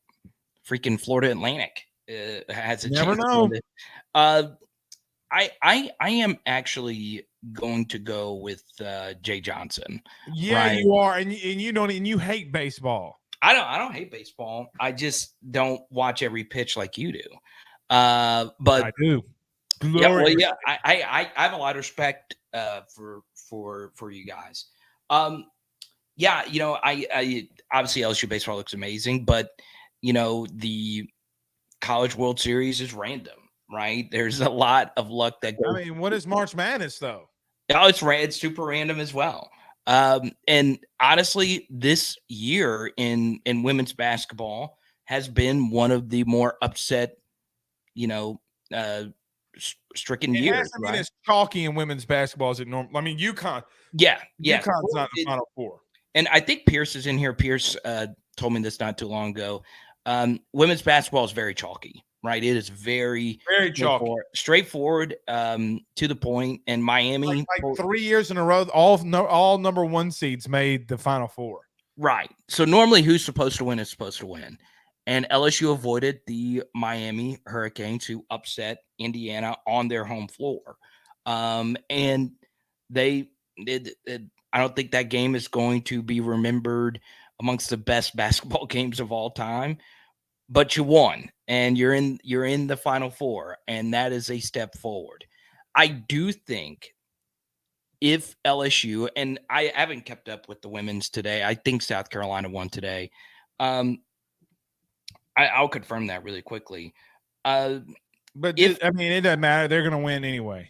freaking Florida Atlantic has a Never chance. know. I am actually going to go with Jay Johnson. Yeah, right? You are, and you hate baseball. I don't hate baseball. I just don't watch every pitch like you do. But I do. I have a lot of respect for you guys. I obviously LSU baseball looks amazing, but the College World Series is random, right? There's a lot of luck that goes. I mean, what is March Madness though? Oh, it's super random as well. And honestly, this year in women's basketball has been one of the more upset, stricken years. I mean, it's chalky in women's basketball as it normal. I mean, UConn. Yeah. UConn's not in the Final Four. And I think Pierce is in here. Pierce told me this not too long ago. Women's basketball is very chalky, right? It is very chalky, straightforward, to the point. And Miami, like 3 years in a row, all number 1 seeds made the Final Four. Right. So normally, who's supposed to win is supposed to win. And LSU avoided the Miami Hurricanes, who upset Indiana on their home floor. And they did. I don't think that game is going to be remembered amongst the best basketball games of all time. But you won, and you're in the Final Four, and that is a step forward. I do think if LSU, and I haven't kept up with the women's today. I think South Carolina won today. I'll confirm that really quickly. But it doesn't matter. They're going to win anyway.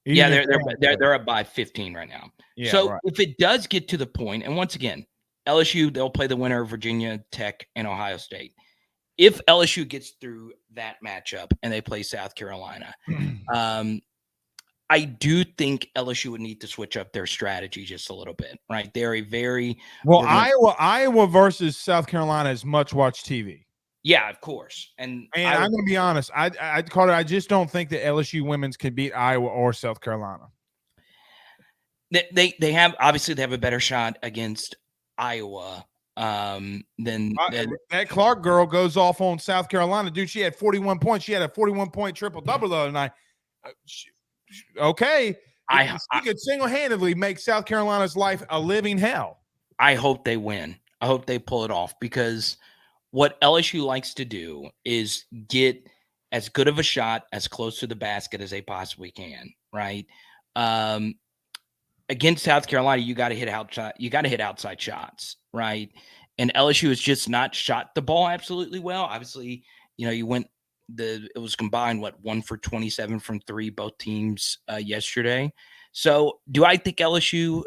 They're up by 15 right now. Yeah, so right. If it does get to the point, and once again, LSU, they'll play the winner of Virginia Tech and Ohio State. If LSU gets through that matchup and they play South Carolina, I do think LSU would need to switch up their strategy just a little bit, right? They're a very Iowa versus South Carolina is much watch TV. Yeah, of course. And I'm going to be honest. Carter, I just don't think that LSU women's can beat Iowa or South Carolina. They have a better shot against Iowa than that Clark girl goes off on South Carolina. Dude, she had 41 points. She had a 41-point triple-double the other night. Okay. I could single-handedly make South Carolina's life a living hell. I hope they win. I hope they pull it off, because what LSU likes to do is get as good of a shot as close to the basket as they possibly can, right? Against South Carolina, you got to hit outside shots, right? And LSU has just not shot the ball absolutely well. Obviously, it was combined 1 for 27 from 3, both teams yesterday. So, do I think LSU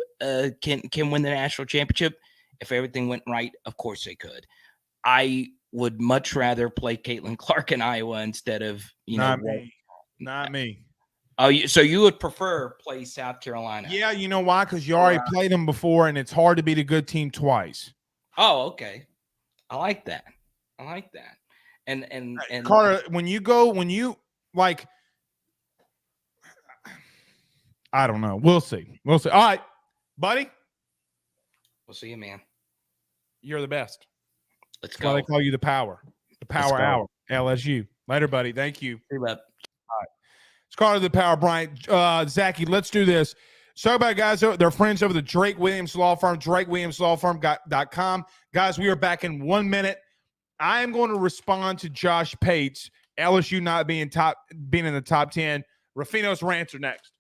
can win the national championship? If everything went right, of course they could. I would much rather play Caitlin Clark in Iowa instead of Not me. Oh, so you would prefer play South Carolina? Yeah, you know why? Because you already played them before, and it's hard to beat a good team twice. Oh, okay. I like that. And Carter, I don't know. We'll see. All right, buddy. We'll see you, man. You're the best. Let's That's go. why they call you the Power. The Power Hour. LSU. Later, buddy. Thank you. See you, bud. All right. It's Carter the Power Bryant. Zachy, let's do this. So about guys, they're friends over the Drake Williams Law Firm, drakewilliamslawfirm.com. Guys, we are back in 1 minute. I am going to respond to Josh Pate's LSU not being in the top 10. Rafino's rants are next.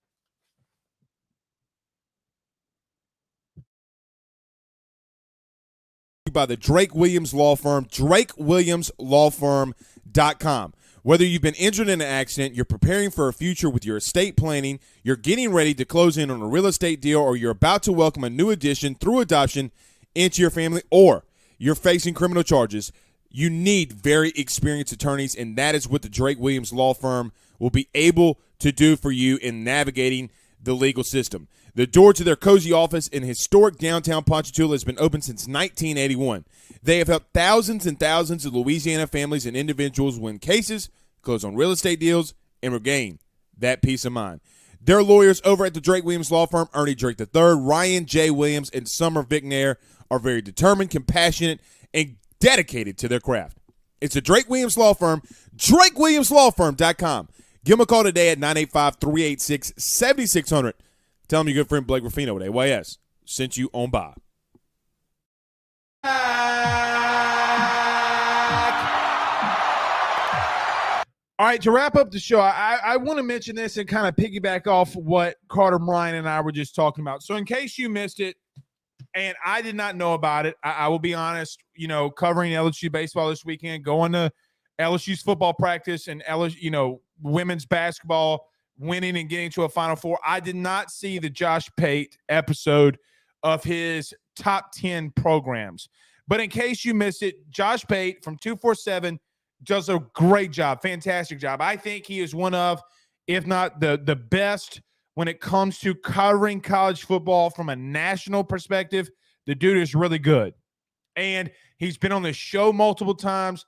By the Drake Williams Law Firm, drakewilliamslawfirm.com. Whether you've been injured in an accident, you're preparing for a future with your estate planning, you're getting ready to close in on a real estate deal, or you're about to welcome a new addition through adoption into your family, or you're facing criminal charges, you need very experienced attorneys, and that is what the Drake Williams Law Firm will be able to do for you in navigating the legal system. The door to their cozy office in historic downtown Ponchatoula has been open since 1981. They have helped thousands and thousands of Louisiana families and individuals win cases, close on real estate deals, and regain that peace of mind. Their lawyers over at the Drake Williams Law Firm, Ernie Drake III, Ryan J. Williams, and Summer Vignair, are very determined, compassionate, and dedicated to their craft. It's the Drake Williams Law Firm, drakewilliamslawfirm.com. Give them a call today at 985-386-7600. Tell them your good friend Blake Ruffino at AYS sent you on by. All right, to wrap up the show, I want to mention this and kind of piggyback off what Carter, Bryant, and I were just talking about. So in case you missed it, and I did not know about it, I will be honest, covering LSU baseball this weekend, going to LSU's football practice and LSU, women's basketball, winning and getting to a Final Four. I did not see the Josh Pate episode of his top 10 programs. But in case you missed it, Josh Pate from 247 does a great job, fantastic job. I think he is one of, if not the best when it comes to covering college football from a national perspective. The dude is really good. And he's been on the show multiple times.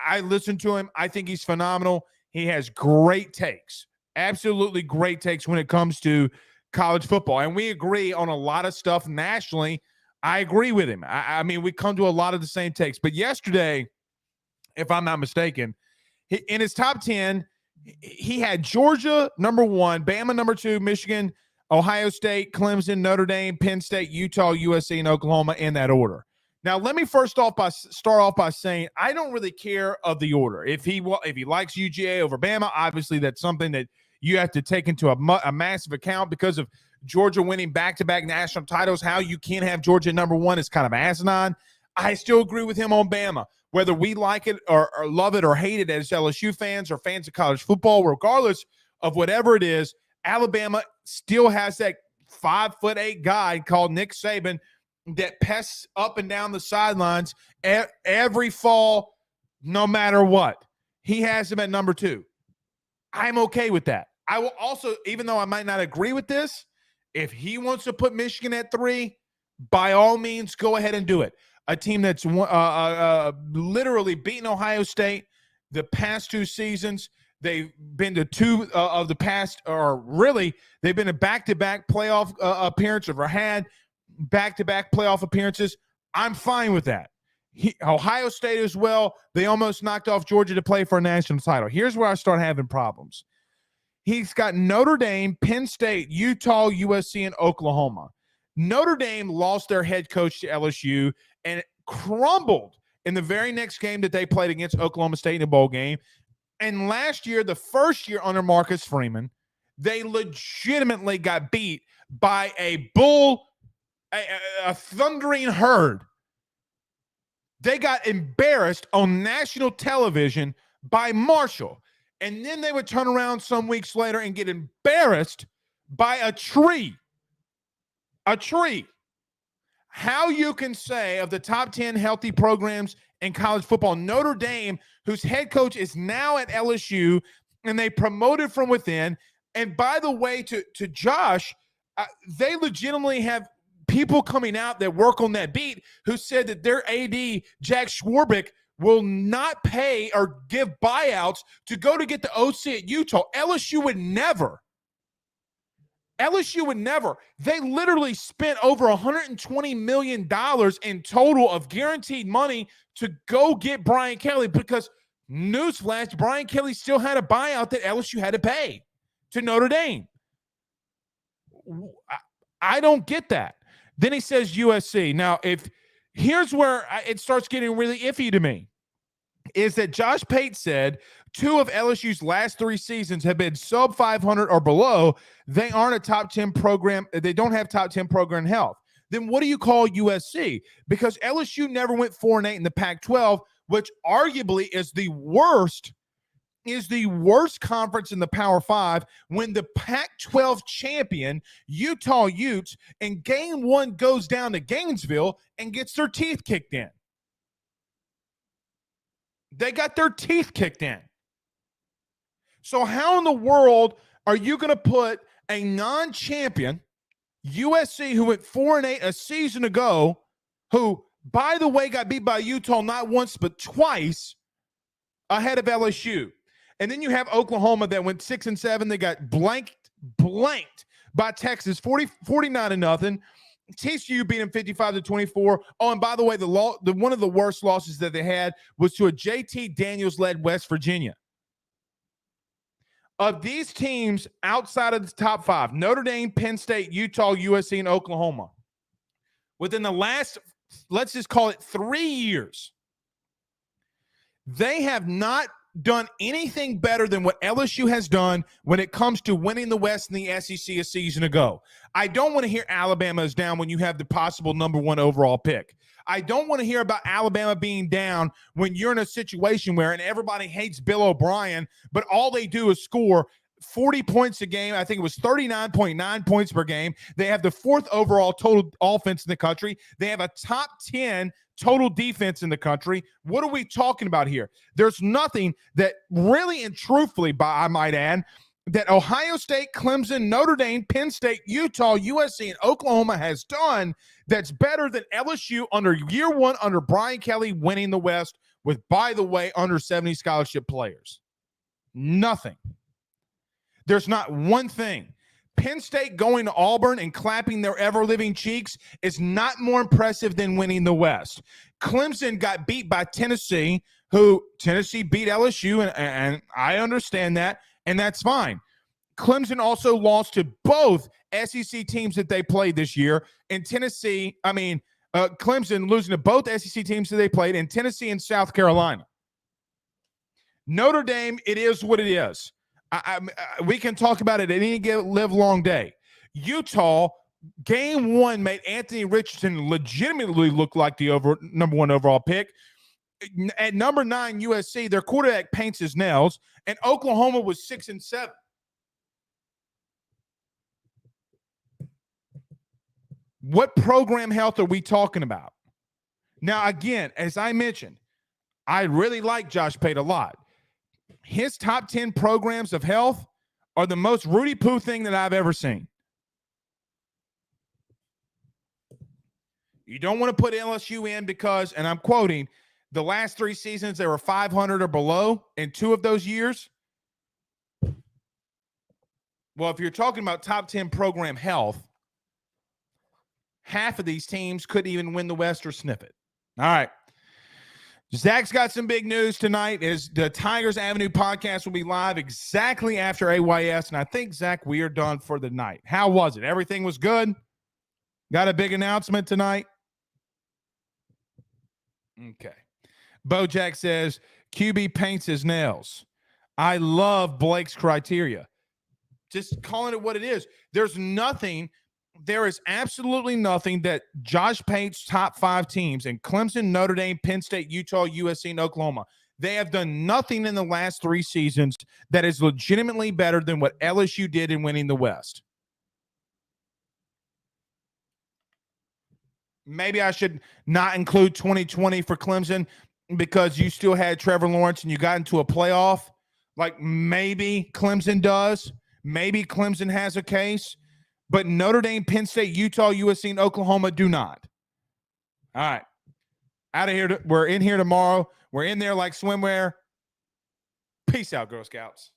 I listened to him. I think he's phenomenal. He has great takes, absolutely great takes when it comes to college football. And we agree on a lot of stuff nationally. I agree with him. I mean, we come to a lot of the same takes. But yesterday, if I'm not mistaken, in his top 10, he had Georgia number 1, Bama number 2, Michigan, Ohio State, Clemson, Notre Dame, Penn State, Utah, USC, and Oklahoma in that order. Now, let me start off by saying I don't really care of the order. If he likes UGA over Bama, obviously that's something that you have to take into a massive account because of Georgia winning back-to-back national titles. How you can't have Georgia number 1 is kind of asinine. I still agree with him on Bama. Whether we like it or love it or hate it as LSU fans or fans of college football, regardless of whatever it is, Alabama still has that 5'8" guy called Nick Saban that pests up and down the sidelines every fall, no matter what. He has him at number 2. I'm okay with that. I will also, even though I might not agree with this, if he wants to put Michigan at 3, by all means, go ahead and do it. A team that's literally beaten Ohio State the past 2 seasons. They've been to 2 of the past, or really, they've been to back-to-back playoff appearances or had back-to-back playoff appearances. I'm fine with that. Ohio State as well. They almost knocked off Georgia to play for a national title. Here's where I start having problems. He's got Notre Dame, Penn State, Utah, USC, and Oklahoma. Notre Dame lost their head coach to LSU and crumbled in the very next game that they played against Oklahoma State in a bowl game. And last year, the first year under Marcus Freeman, they legitimately got beat by a thundering herd. They got embarrassed on national television by Marshall. And then they would turn around some weeks later and get embarrassed by a tree. A tree. How you can say of the top 10 healthy programs in college football, Notre Dame, whose head coach is now at LSU, and they promoted from within. And by the way, to Josh, they legitimately have people coming out that work on that beat who said that their AD, Jack Schwarbrick, will not pay or give buyouts to go to get the OC at Utah. LSU would never. They literally spent over $120 million in total of guaranteed money to go get Bryant Kelly because, newsflash, Bryant Kelly still had a buyout that LSU had to pay. to Notre Dame. I don't get that. Then he says USC. Now, here's where it starts getting really iffy to me, is that Josh Pate said 2 of LSU's last 3 seasons have been sub 500 or below. They aren't a top 10 program. They don't have top 10 program health. Then what do you call USC? Because LSU never went 4-8 in the Pac-12, which arguably is the worst conference in the Power 5, when the Pac-12 champion, Utah Utes, in game 1 goes down to Gainesville and gets their teeth kicked in. They got their teeth kicked in. So how in the world are you going to put a non-champion, USC, who went 4-8 a season ago, who, by the way, got beat by Utah not once but twice, ahead of LSU? And then you have Oklahoma that went 6-7. They got blanked by Texas, 49-0. TCU beat them 55-24. Oh, and by the way, the one of the worst losses that they had was to a JT Daniels-led West Virginia. Of these teams outside of the top 5, Notre Dame, Penn State, Utah, USC, and Oklahoma, within the last, let's just call it 3 years, they have not done anything better than what LSU has done when it comes to winning the West in the SEC a season ago. I don't want to hear Alabama is down when you have the possible number 1 overall pick. I don't want to hear about Alabama being down when you're in a situation where, and everybody hates Bill O'Brien, but all they do is score 40 points a game. I think it was 39.9 points per game. They have the 4th overall total offense in the country. They have a top 10 total defense in the country. What are we talking about here? There's nothing that really and truthfully, I might add, that Ohio State, Clemson, Notre Dame, Penn State, Utah, USC, and Oklahoma has done that's better than LSU under year 1 under Brian Kelly winning the West with, by the way, under 70 scholarship players. Nothing. There's not one thing. Penn State going to Auburn and clapping their ever-living cheeks is not more impressive than winning the West. Clemson got beat by Tennessee, who Tennessee beat LSU, and I understand that, and that's fine. Clemson also lost to both SEC teams that they played this year, and Clemson losing to both SEC teams that they played, in Tennessee and South Carolina. Notre Dame, it is what it is. We can talk about it at any live long day. Utah, game 1 made Anthony Richardson legitimately look like the number 1 overall pick. At number 9, USC, their quarterback paints his nails, and Oklahoma was 6-7. What program health are we talking about? Now, again, as I mentioned, I really like Josh Pate a lot. His top 10 programs of health are the most Rudy Poo thing that I've ever seen. You don't want to put LSU in because, and I'm quoting, the last 3 seasons they were 500 or below in 2 of those years. Well, if you're talking about top 10 program health, half of these teams couldn't even win the West or sniff it. All right. Zach's got some big news tonight. Is the Tigers Avenue podcast will be live exactly after AYS. And I think, Zach, we are done for the night. How was it? Everything was good? Got a big announcement tonight? Okay. Bojack says, QB paints his nails. I love Blake's criteria. Just calling it what it is. There is absolutely nothing that Josh Pate's top 5 teams in Clemson, Notre Dame, Penn State, Utah, USC, and Oklahoma, they have done nothing in the last 3 seasons that is legitimately better than what LSU did in winning the West. Maybe I should not include 2020 for Clemson because you still had Trevor Lawrence and you got into a playoff. Like maybe Clemson does. Maybe Clemson has a case. But Notre Dame, Penn State, Utah, USC, and Oklahoma do not. All right. Out of here. We're in here tomorrow. We're in there like swimwear. Peace out, Girl Scouts.